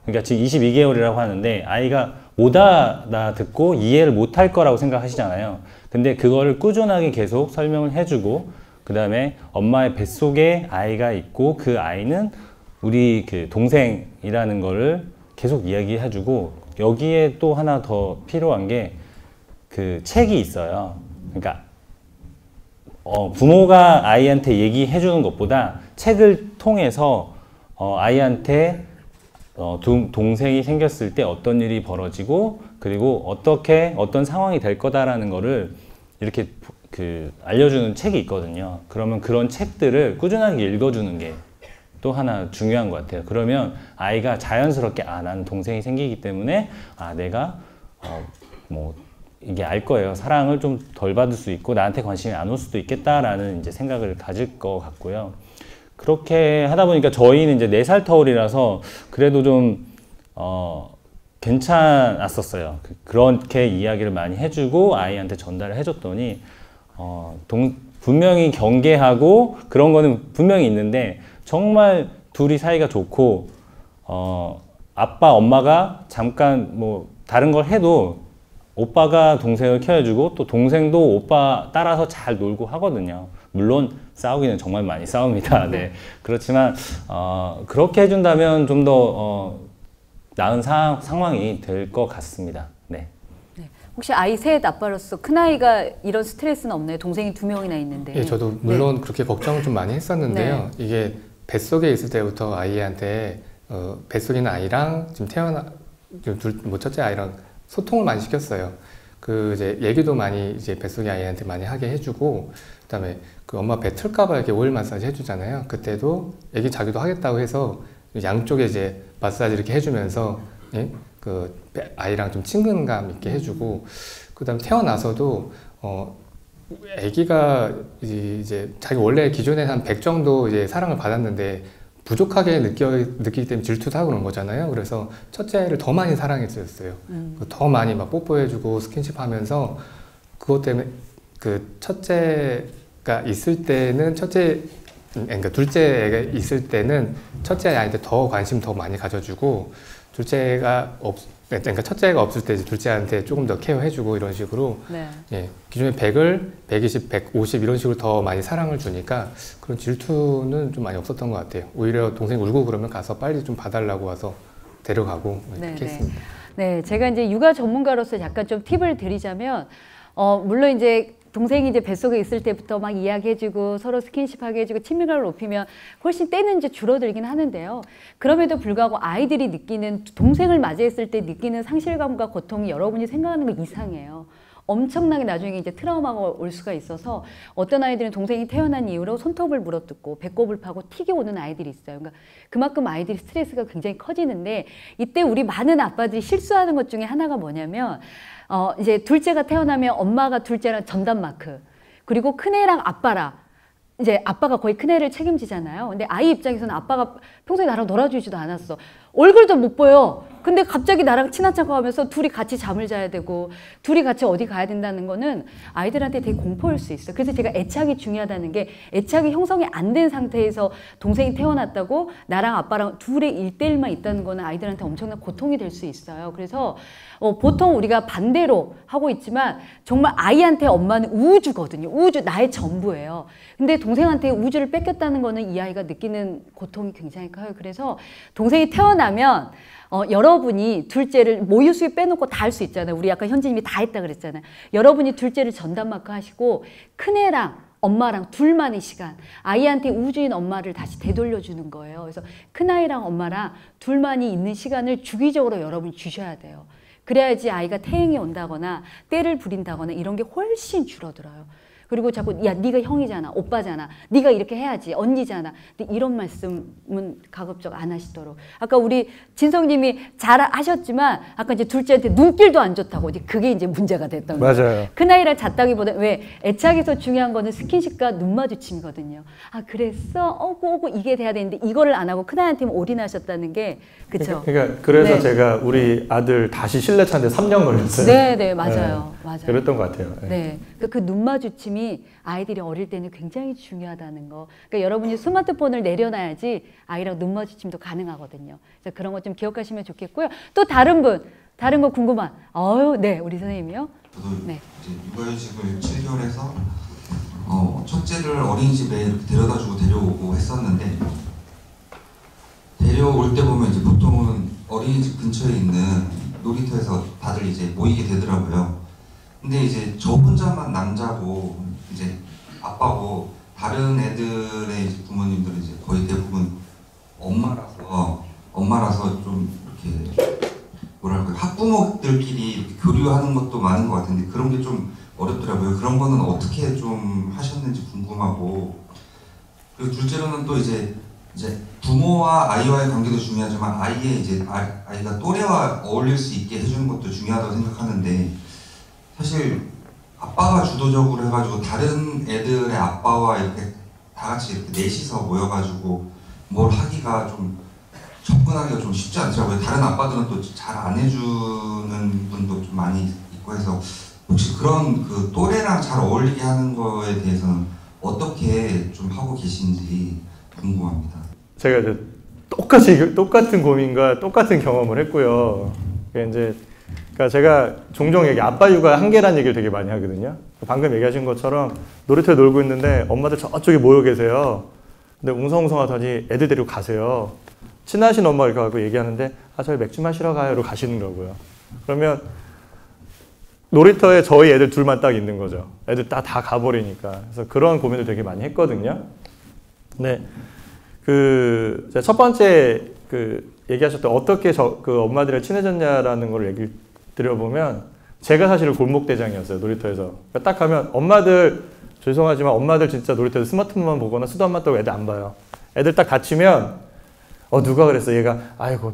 그러니까 지금 22개월이라고 하는데 아이가 못 알아듣고 이해를 못할 거라고 생각하시잖아요. 근데 그거를 꾸준하게 계속 설명을 해주고 그 다음에 엄마의 뱃속에 아이가 있고 그 아이는 우리 동생이라는 거를 계속 이야기해주고 여기에 또 하나 더 필요한 게 책이 있어요. 그러니까 부모가 아이한테 얘기해주는 것보다 책을 통해서 아이한테 동생이 생겼을 때 어떤 일이 벌어지고 그리고 어떤 상황이 될 거다라는 거를 이렇게 알려주는 책이 있거든요. 그러면 그런 책들을 꾸준하게 읽어주는 게 또 하나 중요한 것 같아요. 그러면 아이가 자연스럽게 난 동생이 생기기 때문에 내가 이게 알 거예요. 사랑을 좀 덜 받을 수 있고 나한테 관심이 안 올 수도 있겠다라는 이제 생각을 가질 것 같고요. 그렇게 하다 보니까 저희는 이제 4살 터울이라서 그래도 좀 괜찮았었어요. 그렇게 이야기를 많이 해주고 아이한테 전달을 해줬더니 분명히 경계하고 그런 거는 분명히 있는데 정말 둘이 사이가 좋고 아빠 엄마가 잠깐 다른 걸 해도 오빠가 동생을 케어해주고 또 동생도 오빠 따라서 잘 놀고 하거든요. 물론 싸우기는 정말 많이 싸웁니다. 네. 그렇지만 그렇게 해준다면 좀 더 나은 상황이 될 것 같습니다. 네. 혹시 아이 셋 아빠로서 큰아이가 이런 스트레스는 없나요? 동생이 2명이나 있는데. 예, 저도 물론 그렇게 걱정을 좀 많이 했었는데요. 이게 뱃속에 있을 때부터 아이한테 뱃속에 있는 아이랑 지금 첫째 아이랑 소통을 많이 시켰어요. 이제 얘기도 많이 이제 뱃속의 아이한테 많이 하게 해주고, 그다음에 엄마 배 틀까봐 이렇게 오일 마사지 해주잖아요. 그때도 애기 자기도 하겠다고 해서 양쪽에 이제 마사지 이렇게 해주면서 아이랑 좀 친근감 있게 해주고, 그다음 태어나서도 아기가 이제 자기 원래 기존에 한 100 정도 이제 사랑을 받았는데 부족하게 느끼기 때문에 질투도 하고 그런 거잖아요. 그래서 첫째 아이를 더 많이 사랑했었어요. 더 많이 막 뽀뽀해주고 스킨십 하면서 그것 때문에 첫째가 있을 때는 그러니까 둘째 애가 있을 때는 첫째 아이한테 더 관심 더 많이 가져주고 그러니까 첫째가 없을 때 이제 둘째한테 조금 더 케어해주고 이런 식으로 기존에 100을 120, 150 이런 식으로 더 많이 사랑을 주니까 그런 질투는 좀 많이 없었던 것 같아요. 오히려 동생이 울고 그러면 가서 빨리 좀 봐달라고 와서 데려가고 그렇게 했습니다. 네, 제가 이제 육아 전문가로서 약간 좀 팁을 드리자면 물론 이제 동생이 이제 뱃속에 있을 때부터 막 이야기해주고 서로 스킨십하게 해주고 친밀감을 높이면 훨씬 때는 이제 줄어들긴 하는데요. 그럼에도 불구하고 아이들이 느끼는 동생을 맞이했을 때 느끼는 상실감과 고통이 여러분이 생각하는 것 이상해요. 엄청나게 나중에 이제 트라우마가 올 수가 있어서 어떤 아이들은 동생이 태어난 이후로 손톱을 물어뜯고 배꼽을 파고 틱이 오는 아이들이 있어요. 그러니까 그만큼 아이들이 스트레스가 굉장히 커지는데 이때 우리 많은 아빠들이 실수하는 것 중에 하나가 뭐냐면 이제 둘째가 태어나면 엄마가 둘째랑 전담 마크 그리고 큰애랑 아빠랑 이제 아빠가 거의 큰애를 책임지잖아요. 근데 아이 입장에서는 아빠가 평소에 나랑 놀아주지도 않았어. 얼굴도 못 보여. 근데 갑자기 나랑 친한 척하면서 둘이 같이 잠을 자야 되고 둘이 같이 어디 가야 된다는 거는 아이들한테 되게 공포일 수 있어요. 그래서 제가 애착이 중요하다는 게 애착이 형성이 안 된 상태에서 동생이 태어났다고 나랑 아빠랑 둘의 1대1만 있다는 거는 아이들한테 엄청난 고통이 될 수 있어요. 그래서 보통 우리가 반대로 하고 있지만 정말 아이한테 엄마는 우주거든요. 우주, 나의 전부예요. 근데 동생한테 우주를 뺏겼다는 거는 이 아이가 느끼는 고통이 굉장히 커요. 그래서 동생이 태어나면 여러분이 둘째를 모유 수유 빼놓고 다 할 수 있잖아요. 우리 아까 현지님이 다 했다 그랬잖아요. 여러분이 둘째를 전담마크 하시고 큰애랑 엄마랑 둘만의 시간, 아이한테 우주인 엄마를 다시 되돌려주는 거예요. 그래서 큰아이랑 엄마랑 둘만이 있는 시간을 주기적으로 여러분이 주셔야 돼요. 그래야지 아이가 태행이 온다거나 때를 부린다거나 이런 게 훨씬 줄어들어요. 그리고 자꾸 야 네가 형이잖아, 오빠잖아, 네가 이렇게 해야지, 언니잖아. 근데 이런 말씀은 가급적 안 하시도록. 아까 우리 진성님이 잘 하셨지만 아까 이제 둘째한테 눈길도 안 좋다고 이제 그게 이제 문제가 됐던 거예요. 맞아요. 큰아이랑 잤다기보다 왜 애착에서 중요한 거는 스킨십과 눈 마주침이거든요. 아 그랬어? 어구 이게 돼야 되는데 이거를 안 하고 큰아이한테만 올인하셨다는 게 그렇죠. 그러니까 그래서 네. 제가 우리 아들 다시 실내 차는데 3년 걸렸어요. 네, 맞아요. 네. 맞아요. 그랬던 것 같아요. 네. 그 눈 마주침이 아이들이 어릴 때는 굉장히 중요하다는 거. 그러니까 여러분이 스마트폰을 내려놔야지 아이랑 눈 마주침도 가능하거든요. 그래서 그런 거 좀 기억하시면 좋겠고요. 또 다른 거 궁금한. 네, 우리 선생님이요. 저도 네. 이제 육아휴직을 7개월해서 첫째를 어린이집에 이렇게 데려다주고 데려오고 했었는데 데려올 때 보면 이제 보통은 어린이집 근처에 있는 놀이터에서 다들 이제 모이게 되더라고요. 근데 이제 저 혼자만 남자고 이제 아빠고 다른 애들의 이제 부모님들은 이제 거의 대부분 엄마라서 좀 이렇게 뭐랄까 학부모들끼리 이렇게 교류하는 것도 많은 것 같은데 그런 게 좀 어렵더라고요. 그런 거는 어떻게 좀 하셨는지 궁금하고 그리고 둘째로는 또 이제 부모와 아이와의 관계도 중요하지만 아이의 이제 아이가 또래와 어울릴 수 있게 해주는 것도 중요하다고 생각하는데 사실 아빠가 주도적으로 해가지고 다른 애들의 아빠와 이렇게 다 같이 이렇게 넷이서 모여가지고 뭘 하기가 좀 접근하기가 좀 쉽지 않더라고요. 다른 아빠들은 또 잘 안 해주는 분도 좀 많이 있고 해서 혹시 그런 그 또래랑 잘 어울리게 하는 거에 대해서는 어떻게 좀 하고 계신지 궁금합니다. 제가 이제 똑같은 고민과 똑같은 경험을 했고요. 그러니까 제가 종종 아빠 육아 한계란 얘기를 되게 많이 하거든요. 방금 얘기하신 것처럼 놀이터에 놀고 있는데 엄마들 저쪽에 모여 계세요. 근데 웅성웅성하더니 애들 데리고 가세요. 친하신 엄마 이렇게 하고 얘기하는데 저희 맥주 마시러 가요. 이러고 가시는 거고요. 그러면 놀이터에 저희 애들 둘만 딱 있는 거죠. 애들 다 가버리니까. 그래서 그런 고민을 되게 많이 했거든요. 네. 제가 첫 번째 얘기하셨던 어떻게 그 엄마들이랑 친해졌냐라는 걸 얘기를 드려보면 제가 사실은 골목대장이었어요. 놀이터에서. 그러니까 딱 가면 엄마들 죄송하지만 엄마들 진짜 놀이터에서 스마트폰만 보거나 수도 안 맞다고 애들 안 봐요. 애들 딱 다치면 누가 그랬어. 얘가 아이고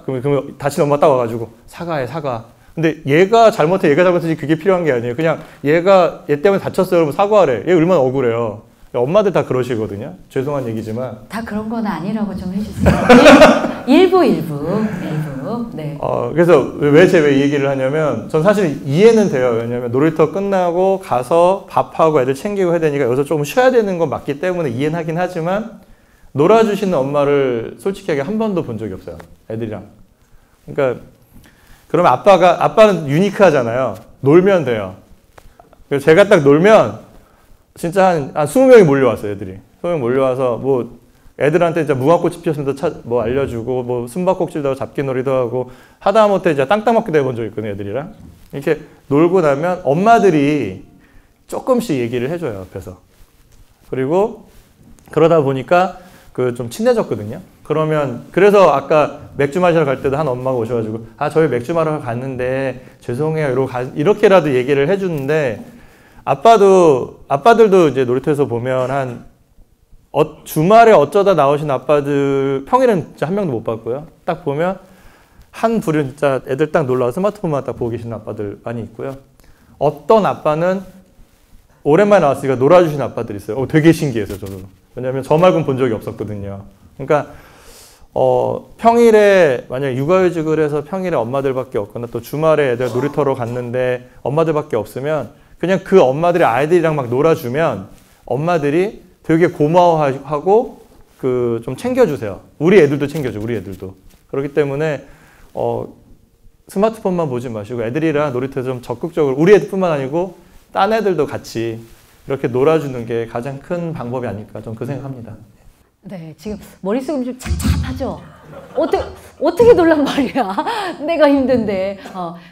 그러면 다친 엄마 딱 와가지고 사과해 사과. 근데 얘가 잘못해 얘가 잘못했지 그게 필요한 게 아니에요. 그냥 얘 때문에 다쳤어요. 그러면 사과하래. 얘 얼마나 억울해요. 엄마들 다 그러시거든요. 죄송한 얘기지만 다 그런 건 아니라고 좀 해주세요. 일부. 네. 그래서 왜 제가 이 얘기를 하냐면 전 사실 이해는 돼요. 왜냐면 놀이터 끝나고 가서 밥하고 애들 챙기고 해야 되니까 여기서 조금 쉬어야 되는 건 맞기 때문에 이해는 하긴 하지만 놀아주시는 엄마를 솔직하게 한 번도 본 적이 없어요. 애들이랑. 그러니까 그러면 아빠는 유니크하잖아요. 놀면 돼요. 그래서 제가 딱 놀면 진짜 한 20명이 몰려왔어요, 애들이. 20명 몰려와서 뭐 애들한테 이제 무궁화꽃이 피었습니다. 뭐 알려주고 뭐 숨바꼭질도 하고 잡기놀이도 하고 하다못해 이제 땅 따먹기도 해본 적 있거든요, 애들이랑. 이렇게 놀고 나면 엄마들이 조금씩 얘기를 해줘요, 옆에서. 그리고 그러다 보니까 그 좀 친해졌거든요. 그러면 그래서 아까 맥주 마시러 갈 때도 한 엄마가 오셔가지고 아 저희 맥주 마시러 갔는데 죄송해요 이렇게라도 얘기를 해주는데 아빠들도 이제 놀이터에서 보면 한 주말에 어쩌다 나오신 아빠들 평일엔 진짜 한 명도 못 봤고요. 딱 보면 한 부류 진짜 애들 딱 놀러 와서 스마트폰만 딱 보고 계시는 아빠들 많이 있고요. 어떤 아빠는 오랜만에 나왔으니까 놀아주신 아빠들이 있어요. 되게 신기해서 저도. 왜냐하면 저 말고는 본 적이 없었거든요. 그러니까 평일에 만약에 육아휴직을 해서 평일에 엄마들밖에 없거나 또 주말에 애들 놀이터로 갔는데 엄마들밖에 없으면 그냥 그 엄마들이 아이들이랑 막 놀아주면 엄마들이 되게 고마워하고 그 좀 챙겨주세요. 우리 애들도 챙겨줘, 우리 애들도. 그렇기 때문에 스마트폰만 보지 마시고 애들이랑 놀이터에서 좀 적극적으로 우리 애들뿐만 아니고 딴 애들도 같이 이렇게 놀아주는 게 가장 큰 방법이 아닐까 좀 그 생각합니다. 네, 지금 머릿속이 좀 착잡하죠? 어떻게 놀란 말이야? 내가 힘든데.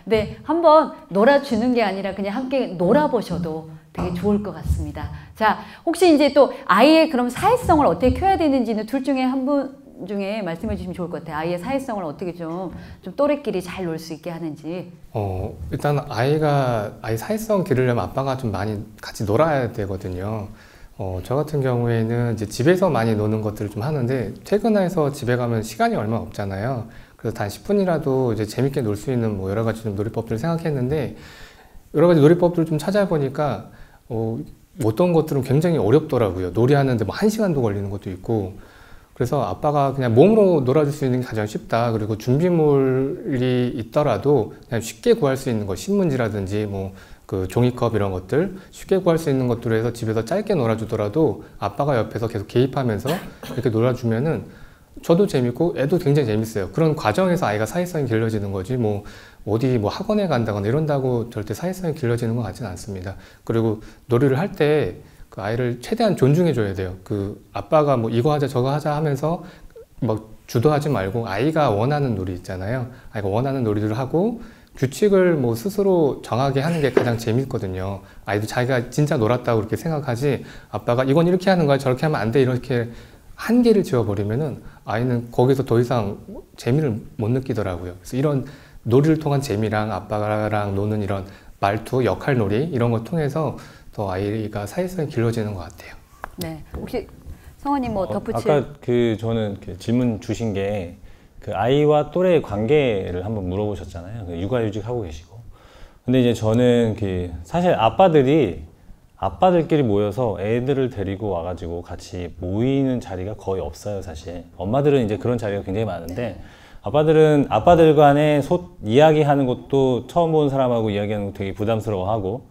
네, 한번 놀아주는 게 아니라 그냥 함께 놀아보셔도 되게 좋을 것 같습니다. 자, 혹시 이제 또 아이의 그럼 사회성을 어떻게 키워야 되는지는 둘 중에 한 분 중에 말씀해 주시면 좋을 것 같아요. 아이의 사회성을 어떻게 좀 또래끼리 잘 놀 수 있게 하는지. 일단 아이 사회성 기르려면 아빠가 좀 많이 같이 놀아야 되거든요. 저 같은 경우에는 이제 집에서 많이 노는 것들을 좀 하는데 퇴근해서 집에 가면 시간이 얼마 없잖아요. 그래서 단 10분이라도 이제 재밌게 놀 수 있는 뭐 여러 가지 좀 놀이법들을 생각했는데 여러 가지 놀이법들을 좀 찾아보니까 어떤 것들은 굉장히 어렵더라고요. 놀이하는데 뭐 1시간도 걸리는 것도 있고. 그래서 아빠가 그냥 몸으로 놀아줄 수 있는 게 가장 쉽다. 그리고 준비물이 있더라도 그냥 쉽게 구할 수 있는 거, 신문지라든지 뭐 그 종이컵 이런 것들 쉽게 구할 수 있는 것들로 해서 집에서 짧게 놀아주더라도 아빠가 옆에서 계속 개입하면서 이렇게 놀아주면은 저도 재밌고 애도 굉장히 재밌어요. 그런 과정에서 아이가 사회성이 길러지는 거지 뭐 어디 뭐 학원에 간다거나 이런다고 절대 사회성이 길러지는 것 같지는 않습니다. 그리고 놀이를 할 때 그 아이를 최대한 존중해 줘야 돼요. 그 아빠가 뭐 이거 하자 저거 하자 하면서 막 주도하지 말고 아이가 원하는 놀이 있잖아요. 아이가 원하는 놀이를 하고 규칙을 뭐 스스로 정하게 하는 게 가장 재밌거든요. 아이도 자기가 진짜 놀았다고 그렇게 생각하지 아빠가 이건 이렇게 하는 거야 저렇게 하면 안 돼 이렇게 한계를 지어버리면은 아이는 거기서 더 이상 재미를 못 느끼더라고요. 그래서 이런 놀이를 통한 재미랑 아빠랑 노는 이런 말투, 역할놀이 이런 걸 통해서 더 아이가 사회성이 길러지는 것 같아요. 네, 혹시 성원님 뭐 덧붙일? 아까 저는 질문 주신 게 그 아이와 또래의 관계를 한번 물어보셨잖아요. 육아휴직 하고 계시고. 근데 이제 저는 사실 아빠들끼리 모여서 애들을 데리고 와가지고 같이 모이는 자리가 거의 없어요, 사실. 엄마들은 이제 그런 자리가 굉장히 많은데 아빠들은 아빠들 간에 이야기하는 것도 처음 본 사람하고 이야기하는 거 되게 부담스러워하고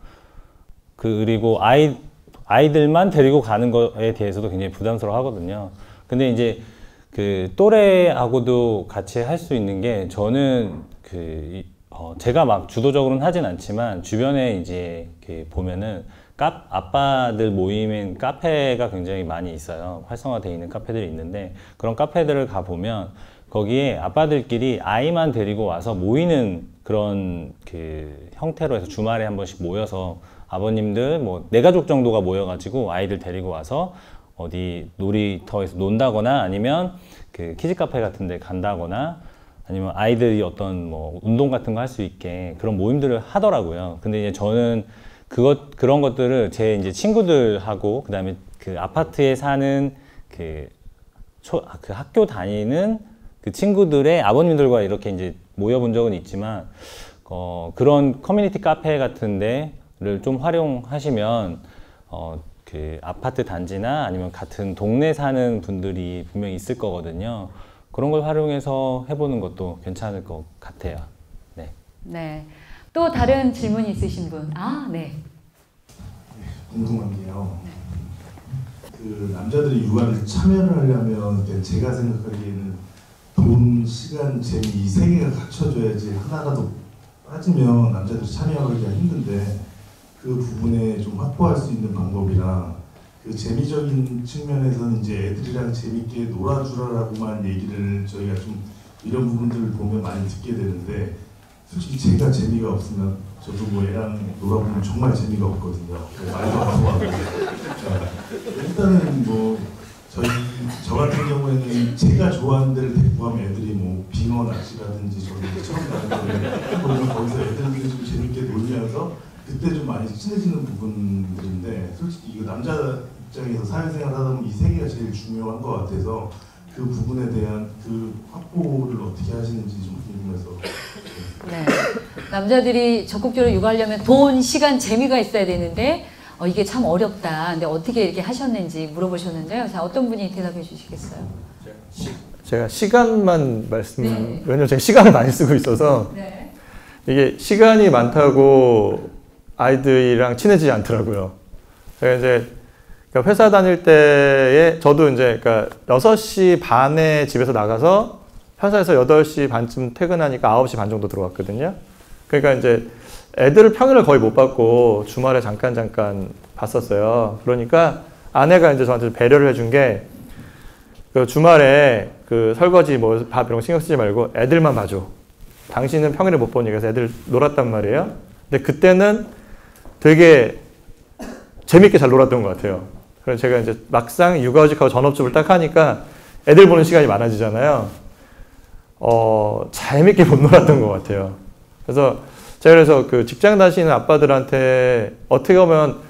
그리고 아이들만 데리고 가는 거에 대해서도 굉장히 부담스러워 하거든요. 근데 이제 그 또래하고도 같이 할 수 있는 게 저는 제가 막 주도적으로는 하진 않지만 주변에 이제 보면은 아빠들 모임인 카페가 굉장히 많이 있어요. 활성화되어 있는 카페들이 있는데 그런 카페들을 가보면 거기에 아빠들끼리 아이만 데리고 와서 모이는 그런 형태로 해서 주말에 한 번씩 모여서 아버님들 뭐 4가족 정도가 모여가지고 아이들 데리고 와서 어디 놀이터에서 논다거나 아니면 키즈 카페 같은 데 간다거나 아니면 아이들이 어떤 뭐 운동 같은 거 할 수 있게 그런 모임들을 하더라고요. 근데 이제 저는 그런 것들을 제 이제 친구들하고 그다음에 그 아파트에 사는 그 학교 다니는 그 친구들의 아버님들과 이렇게 이제 모여본 적은 있지만 그런 커뮤니티 카페 같은 데를 좀 활용하시면 그 아파트 단지나 아니면 같은 동네 사는 분들이 분명히 있을 거거든요. 그런 걸 활용해서 해보는 것도 괜찮을 것 같아요. 네. 네. 또 다른 질문 있으신 분? 네. 궁금한 게요. 그 남자들이 육아를 참여를 하려면 제가 생각하기에는 돈, 시간, 재미 이 3개가 갖춰져야지 하나라도 빠지면 남자들이 참여하기가 힘든데 그 부분에 좀 확보할 수 있는 방법이나 그 재미적인 측면에서는 이제 애들이랑 재밌게 놀아주라라고만 얘기를 저희가 좀 이런 부분들을 보면 많이 듣게 되는데 솔직히 제가 재미가 없으면 저도 뭐 애랑 놀아보면 정말 재미가 없거든요. 말도 안 통하고. 일단은 뭐 저 같은 경우에는 제가 좋아하는 데를 데리고 가면 애들이 뭐 빙어 낚시라든지 저는 처음 가는 데를 그러면 거기서 애들끼리 좀 재밌게 놀면서 그때 좀 많이 친해지는 부분들인데 솔직히 이거 남자 입장에서 사회생활 하다 보면 이 세계가 제일 중요한 것 같아서 그 부분에 대한 그 확보를 어떻게 하시는지 좀 궁금해서. 네. 남자들이 적극적으로 육아하려면 돈, 시간, 재미가 있어야 되는데 이게 참 어렵다. 근데 어떻게 이렇게 하셨는지 물어보셨는데요. 자, 어떤 분이 대답해 주시겠어요? 제가 시간만 네. 왜냐면 제가 시간을 많이 쓰고 있어서 네. 이게 시간이 많다고 아이들이랑 친해지지 않더라고요. 제가 이제 그러니까 회사 다닐 때에 저도 이제 그러니까 6시 반에 집에서 나가서 회사에서 8시 반쯤 퇴근하니까 9시 반 정도 들어왔거든요. 그러니까 이제 애들을 평일을 거의 못 봤고 주말에 잠깐 봤었어요. 그러니까 아내가 이제 저한테 배려를 해준 게 그 주말에 그 설거지 뭐 밥 이런 거 신경 쓰지 말고 애들만 봐줘. 당신은 평일에 못 보니까 그래서 애들 놀았단 말이에요. 근데 그때는 되게 재밌게 잘 놀았던 것 같아요. 그래서 제가 이제 막상 육아휴직하고 전업주부를 딱 하니까 애들 보는 시간이 많아지잖아요. 재밌게 못 놀았던 것 같아요. 그래서 그 직장 다니시는 아빠들한테 어떻게 보면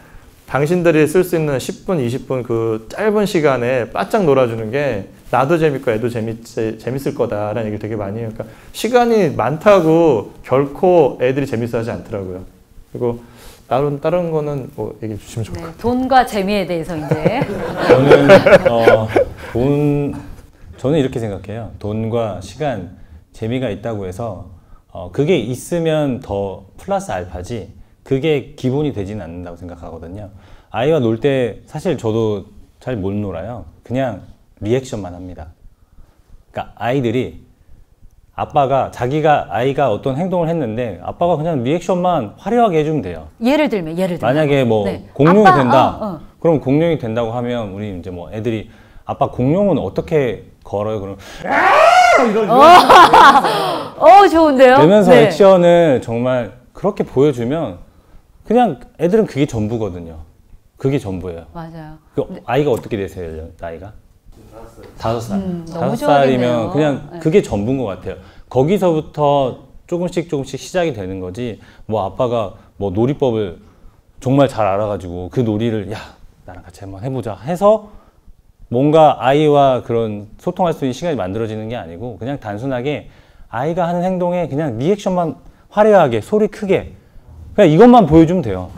당신들이 쓸 수 있는 10분, 20분 그 짧은 시간에 바짝 놀아주는 게 나도 재밌고 애도 재밌을 거다라는 얘기를 되게 많이 해요. 그러니까 시간이 많다고 결코 애들이 재밌어 하지 않더라고요. 그리고 다른 거는 뭐 얘기해 주시면 좋을 것 같아요. 돈과 재미에 대해서 이제. 저는 이렇게 생각해요. 돈과 시간, 재미가 있다고 해서 그게 있으면 더 플러스 알파지 그게 기본이 되지는 않는다고 생각하거든요. 아이와 놀 때 사실 저도 잘 못 놀아요. 그냥 리액션만 합니다. 그러니까 아이들이 아이가 어떤 행동을 했는데 아빠가 그냥 리액션만 화려하게 해주면 돼요. 예를 들면 만약에 뭐 네. 공룡이 된다. 그럼 공룡이 된다고 하면 우리 이제 뭐 애들이 아빠 공룡은 어떻게 걸어요? 그럼 좋은데요? 그러면서 네. 액션을 정말 그렇게 보여주면 그냥 애들은 그게 전부거든요. 그게 전부예요. 맞아요. 아이가 어떻게 되세요? 나이가? 5살. 너무 5살이면 좋아하겠네요. 그냥 네. 그게 전부인 것 같아요. 거기서부터 조금씩 시작이 되는 거지. 뭐 아빠가 뭐 놀이법을 정말 잘 알아가지고 그 놀이를 나랑 같이 한번 해보자 해서 뭔가 아이와 그런 소통할 수 있는 시간이 만들어지는 게 아니고 그냥 단순하게 아이가 하는 행동에 그냥 리액션만 화려하게 소리 크게 그냥 이것만 보여주면 돼요.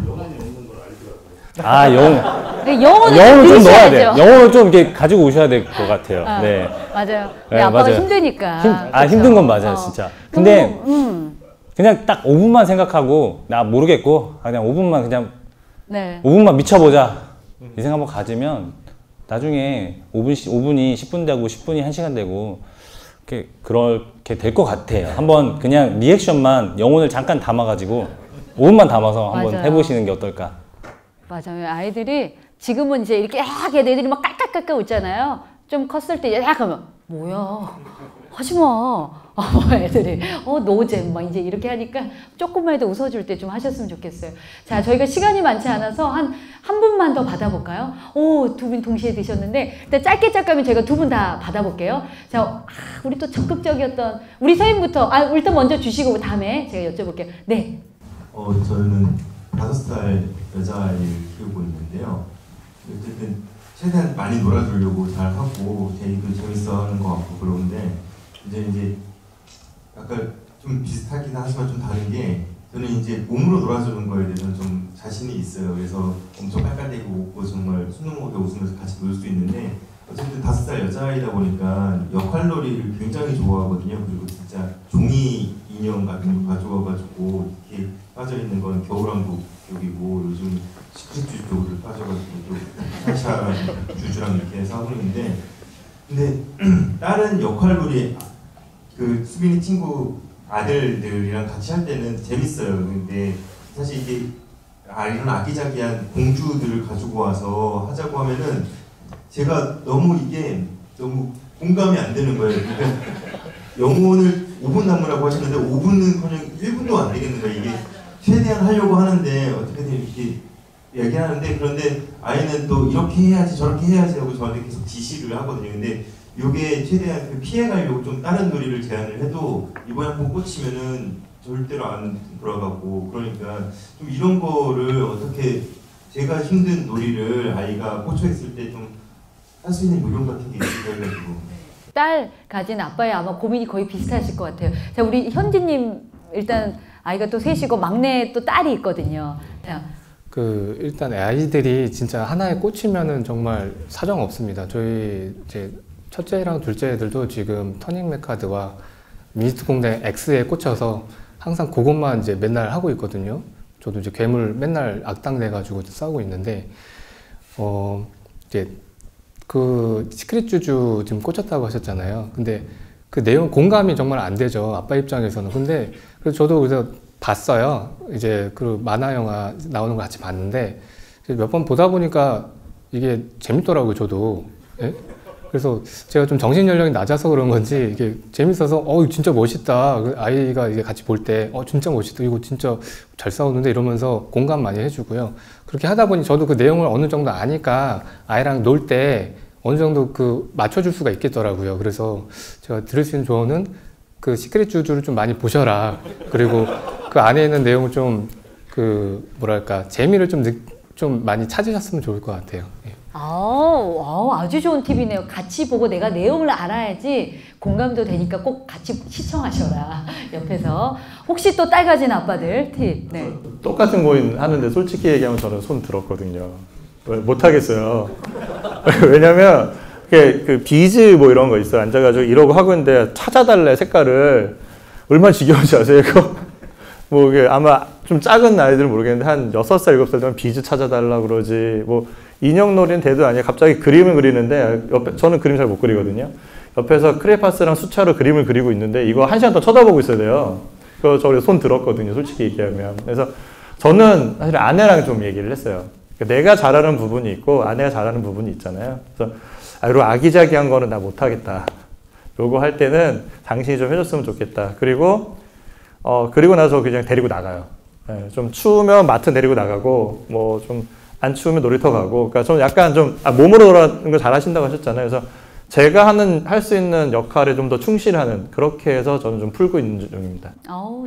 영어는 좀 넣어야 돼요. 영어는 좀 이렇게 가지고 오셔야 될 것 같아요. 네. 맞아요. 네, 아빠가 맞아요. 힘드니까. 힘든 건 맞아요, 진짜. 근데 그냥 딱 5분만 생각하고 나 모르겠고 그냥 5분만 그냥 네. 5분만 미쳐보자 이 생각 한번 가지면 나중에 5분이 10분 되고 10분이 1시간 되고 그렇게 될 것 같아요. 한번 그냥 리액션만 영혼을 잠깐 담아가지고 5분만 담아서 한번 맞아요. 해보시는 게 어떨까? 맞아요. 아이들이 지금은 이제 이렇게 애들이 막 깔깔깔깔 웃잖아요. 좀 컸을 때 하면 뭐야 하지마. 애들이 노잼 막 이제 이렇게 하니까 조금만 해도 웃어줄 때 좀 하셨으면 좋겠어요. 자, 저희가 시간이 많지 않아서 한 분만 더 받아볼까요? 두 분 동시에 드셨는데 일단 짧게 하면 제가 2분 다 받아볼게요. 자, 우리 또 적극적이었던 우리 서인부터 일단 먼저 주시고 다음에 제가 여쭤볼게요. 네. 저는 5살 여자아이를 키우고 있는데요. 어쨌든 최대한 많이 놀아주려고 잘 하고 데이도 재밌어하는 것 같고 그런데 이제 약간 좀 비슷하긴 하지만 좀 다른 게 저는 이제 몸으로 놀아주는 거에 대해서는 좀 자신이 있어요. 그래서 엄청 깔깔대고 웃고 정말 순둥하게 웃으면서 같이 놀 수 있는데 어쨌든 5살 여자아이다 보니까 역할놀이를 굉장히 좋아하거든요. 그리고 진짜 종이 인형 같은 거 가져와가지고 이렇게 빠져있는 건 겨울왕국이고 요즘 시크릿 쪽으로 빠져가지고 또 샤샤 주주랑 이렇게 해서 하고 있는데 근데 다른 역할놀이 그 수빈이 친구 아들들이랑 같이 할 때는 재밌어요. 근데 사실 이게 이런 아기자기한 공주들을 가지고 와서 하자고 하면은 제가 너무 공감이 안 되는 거예요. 그러니까 영혼을 5분 남으라고 하셨는데 5분은커녕 1분도 안 되겠는 거예요. 이게 최대한 하려고 하는데 어떻게든 이렇게 얘기하는데 그런데 아이는 또 이렇게 해야지 저렇게 해야지 하고 저한테 계속 지시를 하거든요. 근데 이게 최대한 그 피해가려고 좀 다른 놀이를 제안을 해도 이번에 한번 꽂히면은 절대로 안 돌아가고 그러니까 좀 이런 거를 어떻게 제가 힘든 놀이를 아이가 꽂혀 있을 때 좀 할 수 있는 요령 같은 게 있을까 해가지고 딸 가진 아빠의 아마 고민이 거의 비슷하실 것 같아요. 자, 우리 현지님 일단 아이가 또 셋이고 막내 또 딸이 있거든요. 일단 아이들이 진짜 하나에 꽂히면은 정말 사정 없습니다. 저희 이제 첫째랑 둘째 애들도 지금 터닝 메카드와 미니스트 공대 X에 꽂혀서 항상 그것만 이제 맨날 하고 있거든요. 저도 이제 괴물 맨날 악당돼가지고 싸우고 있는데, 이제 그 시크릿 주주 지금 꽂혔다고 하셨잖아요. 근데 그 내용 공감이 정말 안 되죠. 아빠 입장에서는. 근데 그래서 저도 그래서 봤어요. 이제 그 만화 영화 나오는 거 같이 봤는데 몇 번 보다 보니까 이게 재밌더라고요. 저도. 예? 그래서 제가 좀 정신 연령이 낮아서 그런 건지 이게 재밌어서 진짜 멋있다. 아이가 이게 같이 볼 때 진짜 멋있다. 이거 진짜 잘 싸우는데 이러면서 공감 많이 해주고요. 그렇게 하다 보니 저도 그 내용을 어느 정도 아니까 아이랑 놀 때 어느 정도 그 맞춰줄 수가 있겠더라고요. 그래서 제가 드릴 수 있는 조언은 그 시크릿 주주를 좀 많이 보셔라. 그리고 그 안에 있는 내용을 좀 그 뭐랄까 재미를 좀 많이 찾으셨으면 좋을 것 같아요. 예. 아주 좋은 팁이네요. 같이 보고 내가 내용을 알아야지 공감도 되니까 꼭 같이 시청하셔라. 옆에서. 혹시 또 딸 가진 아빠들 팁. 네. 똑같은 고인 하는데 솔직히 얘기하면 저는 손 들었거든요. 못 하겠어요. 왜냐면 그 비즈 뭐 이런 거 있어요. 앉아가지고 이러고 하고 있는데 찾아달래 색깔을. 얼마나 지겨운지 아세요 이거? 뭐 이게 아마 좀 작은 아이들은 모르겠는데 한 6살, 7살 되면 비즈 찾아달라 그러지. 뭐 인형놀이는 대도 아니에요. 갑자기 그림을 그리는데 저는 그림 잘 못 그리거든요. 옆에서 크레파스랑 수차로 그림을 그리고 있는데 이거 1시간 동안 쳐다보고 있어야 돼요. 그래서 저 손 들었거든요. 솔직히 얘기하면. 그래서 저는 사실 아내랑 좀 얘기를 했어요. 내가 잘하는 부분이 있고 아내가 잘하는 부분이 있잖아요. 그래서 이런 아기자기한 거는 나 못하겠다. 요거 할 때는 당신이 좀 해줬으면 좋겠다. 그리고 나서 그냥 데리고 나가요. 네, 좀 추우면 마트 데리고 나가고 뭐 좀 안 추우면 놀이터 가고. 그러니까 저는 약간 좀 몸으로 놀아는 거 잘하신다고 하셨잖아요. 그래서 제가 할 수 있는 역할에 좀 더 충실하는 그렇게 해서 저는 좀 풀고 있는 중입니다.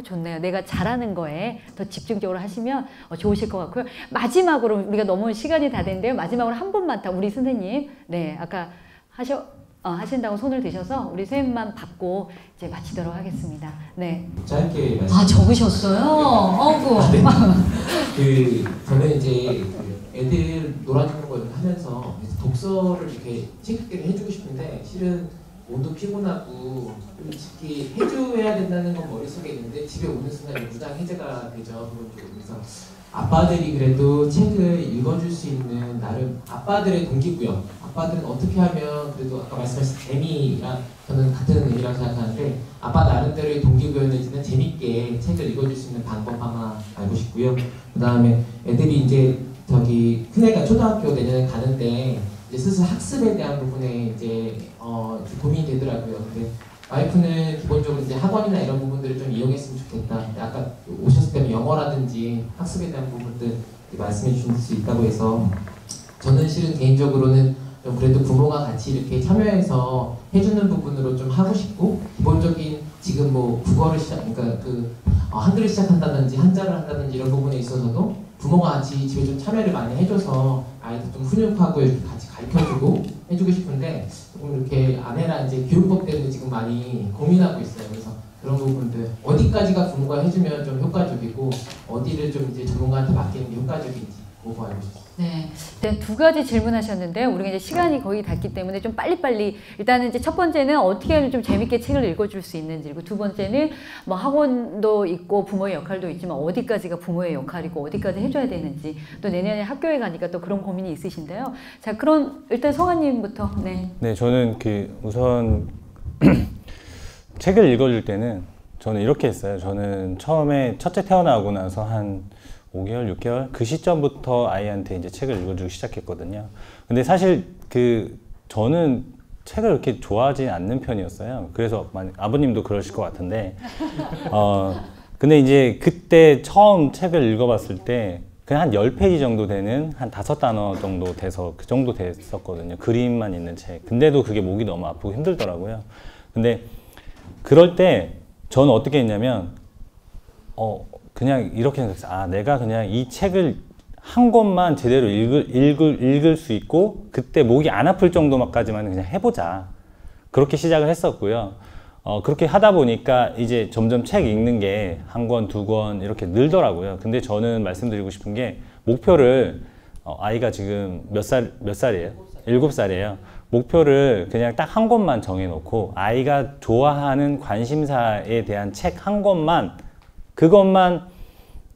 좋네요. 내가 잘하는 거에 더 집중적으로 하시면 좋으실 것 같고요. 마지막으로 우리가 너무 시간이 다 됐는데요. 마지막으로 한 분만 더 우리 선생님, 네 아까 하신다고 손을 드셔서 우리 선생님만 받고 이제 마치도록 하겠습니다. 네. 짧게 적으셨어요? 저는 이제 애들 놀아주는 걸 하면서 독서를 이렇게 책들을 해주고 싶은데 실은 몸도 피곤하고 솔직히 해줘야 된다는 건 머릿속에 있는데 집에 오는 순간 무장 해제가 되죠. 그래서 아빠들이 그래도 책을 읽어줄 수 있는 나름 아빠들의 동기부여, 아빠들은 어떻게 하면 그래도 아까 말씀하신 재미랑 저는 같은 의미라고 생각하는데 아빠 나름대로의 동기부여는 재밌게 책을 읽어줄 수 있는 방법 하나 알고 싶고요. 그 다음에 애들이 이제 큰애가 초등학교 내년에 가는데 이제 슬슬 학습에 대한 부분에 이제 고민이 되더라고요. 근데 와이프는 기본적으로 이제 학원이나 이런 부분들을 좀 이용했으면 좋겠다. 아까 오셨을 때는 영어라든지 학습에 대한 부분들 말씀해 주실 수 있다고 해서 저는 실은 개인적으로는 좀 그래도 부모가 같이 이렇게 참여해서 해주는 부분으로 좀 하고 싶고 기본적인 지금 뭐 국어를 그러니까 한글을 시작한다든지 한자를 한다든지 이런 부분에 있어서도 부모가 같이 집에 좀 참여를 많이 해줘서 아이들 좀 훈육하고 이렇게 같이 가르쳐주고 해주고 싶은데 조금 이렇게 아내랑 이제 교육법 때문에 지금 많이 고민하고 있어요. 그래서 그런 부분들 어디까지가 부모가 해주면 좀 효과적이고 어디를 좀 이제 전문가한테 맡기는 게 효과적인지 그거 알고 싶어요. 네, 일단 2가지 질문하셨는데요. 우리가 이제 시간이 거의 닿기 때문에 좀 빨리빨리 일단은 이제 첫 번째는 어떻게 하면 좀 재밌게 책을 읽어줄 수 있는지, 그리고 두 번째는 뭐 학원도 있고 부모의 역할도 있지만 어디까지가 부모의 역할이고 어디까지 해줘야 되는지, 또 내년에 학교에 가니까 또 그런 고민이 있으신데요. 자, 그럼 일단 성환님부터. 네, 저는 우선 책을 읽어줄 때는 저는 이렇게 했어요. 저는 처음에 첫째 태어나고 나서 한 5개월, 6개월 그 시점부터 아이한테 이제 책을 읽어주기 시작했거든요. 근데 사실 저는 책을 그렇게 좋아하지 않는 편이었어요. 그래서 아버님도 그러실 것 같은데 근데 이제 그때 처음 책을 읽어봤을 때 그냥 한 10페이지 정도 되는 한 5단어 정도 돼서 그 정도 됐었거든요. 그림만 있는 책. 근데도 그게 목이 너무 아프고 힘들더라고요. 근데 그럴 때 저는 어떻게 했냐면 그냥 이렇게 생각했어요. 아, 내가 그냥 이 책을 한 권만 제대로 읽을 수 있고 그때 목이 안 아플 정도까지만 그냥 해보자. 그렇게 시작을 했었고요. 그렇게 하다 보니까 이제 점점 책 읽는 게 한 권, 두 권 이렇게 늘더라고요. 근데 저는 말씀드리고 싶은 게 목표를 아이가 지금 몇 살이에요? 7살이에요. 목표를 그냥 딱 한 권만 정해놓고 아이가 좋아하는 관심사에 대한 책 한 권만 그것만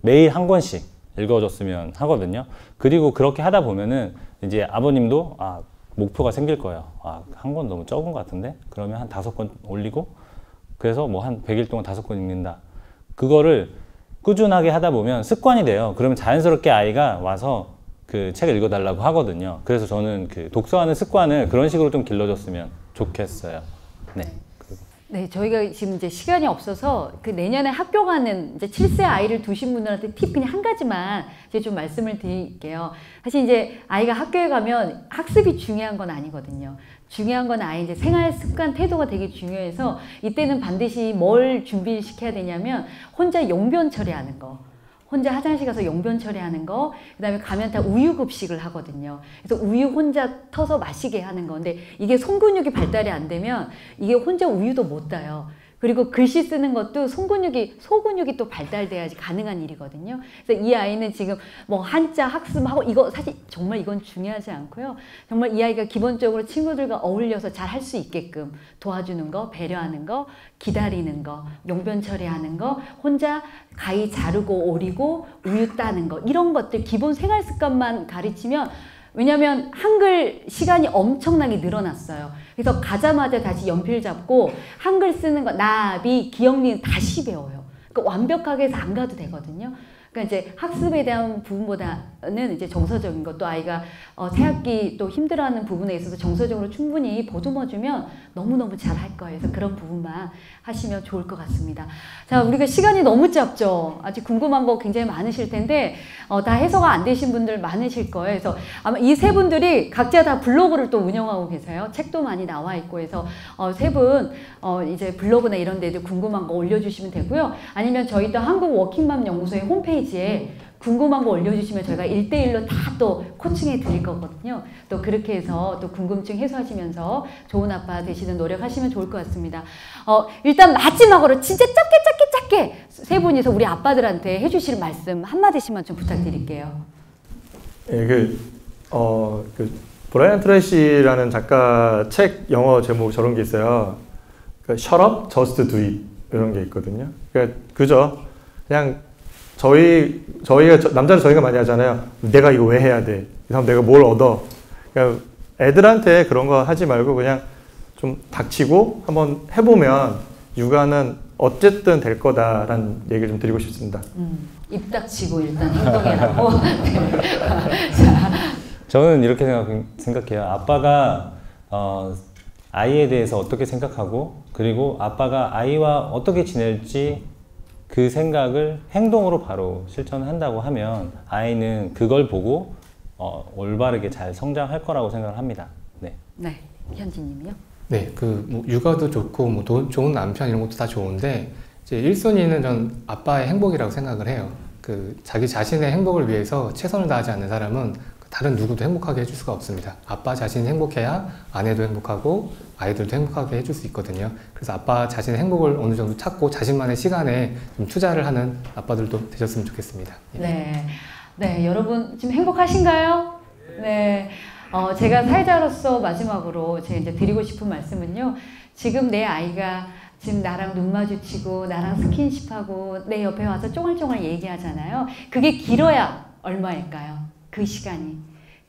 매일 한 권씩 읽어줬으면 하거든요. 그리고 그렇게 하다 보면은 이제 아버님도 목표가 생길 거예요. 한 권 너무 적은 것 같은데? 그러면 한 5권 올리고 그래서 뭐 한 100일 동안 5권 읽는다. 그거를 꾸준하게 하다 보면 습관이 돼요. 그러면 자연스럽게 아이가 와서 그 책을 읽어달라고 하거든요. 그래서 저는 그 독서하는 습관을 그런 식으로 좀 길러줬으면 좋겠어요. 네. 네, 저희가 지금 이제 시간이 없어서 그 내년에 학교 가는 이제 7세 아이를 두신 분들한테 팁 그냥 한 가지만 이제 좀 말씀을 드릴게요. 사실 이제 아이가 학교에 가면 학습이 중요한 건 아니거든요. 중요한 건 아이 이제 생활 습관 태도가 되게 중요해서 이때는 반드시 뭘 준비시켜야 되냐면 혼자 용변 처리하는 거. 혼자 화장실 가서 용변 처리하는 거, 그 다음에 가면 다 우유 급식을 하거든요. 그래서 우유 혼자 터서 마시게 하는 건데 이게 손근육이 발달이 안 되면 이게 혼자 우유도 못 따요. 그리고 글씨 쓰는 것도 소근육이 또 발달돼야지 가능한 일이거든요. 그래서 이 아이는 지금 뭐 한자 학습하고 이거 사실 정말 이건 중요하지 않고요. 정말 이 아이가 기본적으로 친구들과 어울려서 잘 할 수 있게끔 도와주는 거, 배려하는 거, 기다리는 거, 용변 처리하는 거, 혼자 가위 자르고 오리고 우유 따는 거 이런 것들 기본 생활 습관만 가르치면 왜냐하면 한글 시간이 엄청나게 늘어났어요. 그래서 가자마자 다시 연필 잡고 한글 쓰는 거 나비, 기억리는 다시 배워요. 그러니까 완벽하게 해서 안 가도 되거든요. 그러니까 이제 학습에 대한 부분보다는 이제 정서적인 것도 아이가 새학기 또 힘들어하는 부분에 있어서 정서적으로 충분히 보듬어주면 너무너무 잘 할 거예요. 그래서 그런 부분만 하시면 좋을 것 같습니다. 자, 우리가 시간이 너무 짧죠. 아직 궁금한 거 굉장히 많으실 텐데 다 해소가 안 되신 분들 많으실 거예요. 그래서 아마 이 세 분들이 각자 다 블로그를 또 운영하고 계세요. 책도 많이 나와 있고 해서 세 분 이제 블로그나 이런 데도 궁금한 거 올려주시면 되고요. 아니면 저희 또 한국워킹맘 연구소의 홈페이지에 궁금한 거 올려주시면 저희가 1대1로 다 또 코칭해 드릴 거거든요. 또 그렇게 해서 또 궁금증 해소하시면서 좋은 아빠 되시는 노력하시면 좋을 것 같습니다. 일단 마지막으로 진짜 짧게 세 분이서 우리 아빠들한테 해주실 말씀 한마디씩만 좀 부탁드릴게요. 예, 브라이언 트레이시라는 작가 책 영어 제목 저런 게 있어요. Shut up, just do it 이런 게 있거든요. 그죠? 그냥 남자는 저희가 많이 하잖아요. 내가 이거 왜 해야 돼? 이 사람 내가 뭘 얻어? 그러니까 애들한테 그런 거 하지 말고 그냥 좀 닥치고 한번 해보면 육아는 어쨌든 될 거다라는 얘기를 좀 드리고 싶습니다. 입 닥치고 일단 행동해라고. 저는 이렇게 생각해요. 아빠가 아이에 대해서 어떻게 생각하고 그리고 아빠가 아이와 어떻게 지낼지 그 생각을 행동으로 바로 실천한다고 하면 아이는 그걸 보고 올바르게 잘 성장할 거라고 생각을 합니다. 네. 네, 현진님이요? 네, 뭐 육아도 좋고 뭐 좋은 남편 이런 것도 다 좋은데 이제 1순위는 전 아빠의 행복이라고 생각을 해요. 자기 자신의 행복을 위해서 최선을 다하지 않는 사람은 다른 누구도 행복하게 해줄 수가 없습니다. 아빠 자신이 행복해야 아내도 행복하고 아이들도 행복하게 해줄 수 있거든요. 그래서 아빠 자신의 행복을 어느 정도 찾고 자신만의 시간에 좀 투자를 하는 아빠들도 되셨으면 좋겠습니다. 네, 네, 여러분 지금 행복하신가요? 네, 제가 사회자로서 마지막으로 제가 이제 드리고 싶은 말씀은요. 지금 내 아이가 지금 나랑 눈 마주치고 나랑 스킨십하고 내 옆에 와서 쫑알쫑알 얘기하잖아요. 그게 길어야 얼마일까요? 그 시간이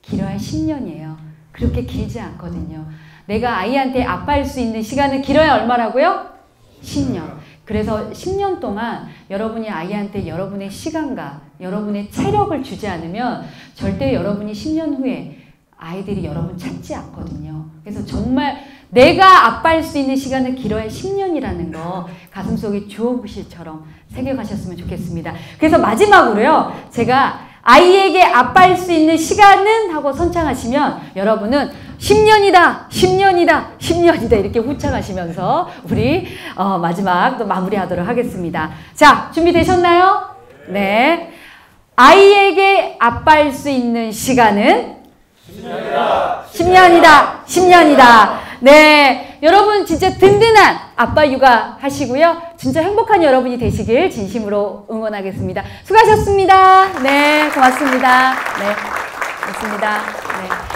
길어야 10년이에요. 그렇게 길지 않거든요. 내가 아이한테 아빠일 수 있는 시간은 길어야 얼마라고요? 10년. 그래서 10년 동안 여러분이 아이한테 여러분의 시간과 여러분의 체력을 주지 않으면 절대 여러분이 10년 후에 아이들이 여러분 찾지 않거든요. 그래서 정말 내가 아빠일 수 있는 시간은 길어야 10년이라는 거 가슴속에 주워구실처럼 새겨가셨으면 좋겠습니다. 그래서 마지막으로요. 제가 아이에게 아빠일 수 있는 시간은 하고 선창하시면 여러분은 10년이다, 10년이다, 10년이다 이렇게 후창하시면서 우리 마지막 또 마무리하도록 하겠습니다. 자, 준비되셨나요? 네. 아이에게 아빠일 수 있는 시간은 10년이다. 10년이다. 10년이다. 네. 여러분 진짜 든든한 아빠 육아 하시고요. 진짜 행복한 여러분이 되시길 진심으로 응원하겠습니다. 수고하셨습니다. 네. 고맙습니다. 네. 고맙습니다. 네.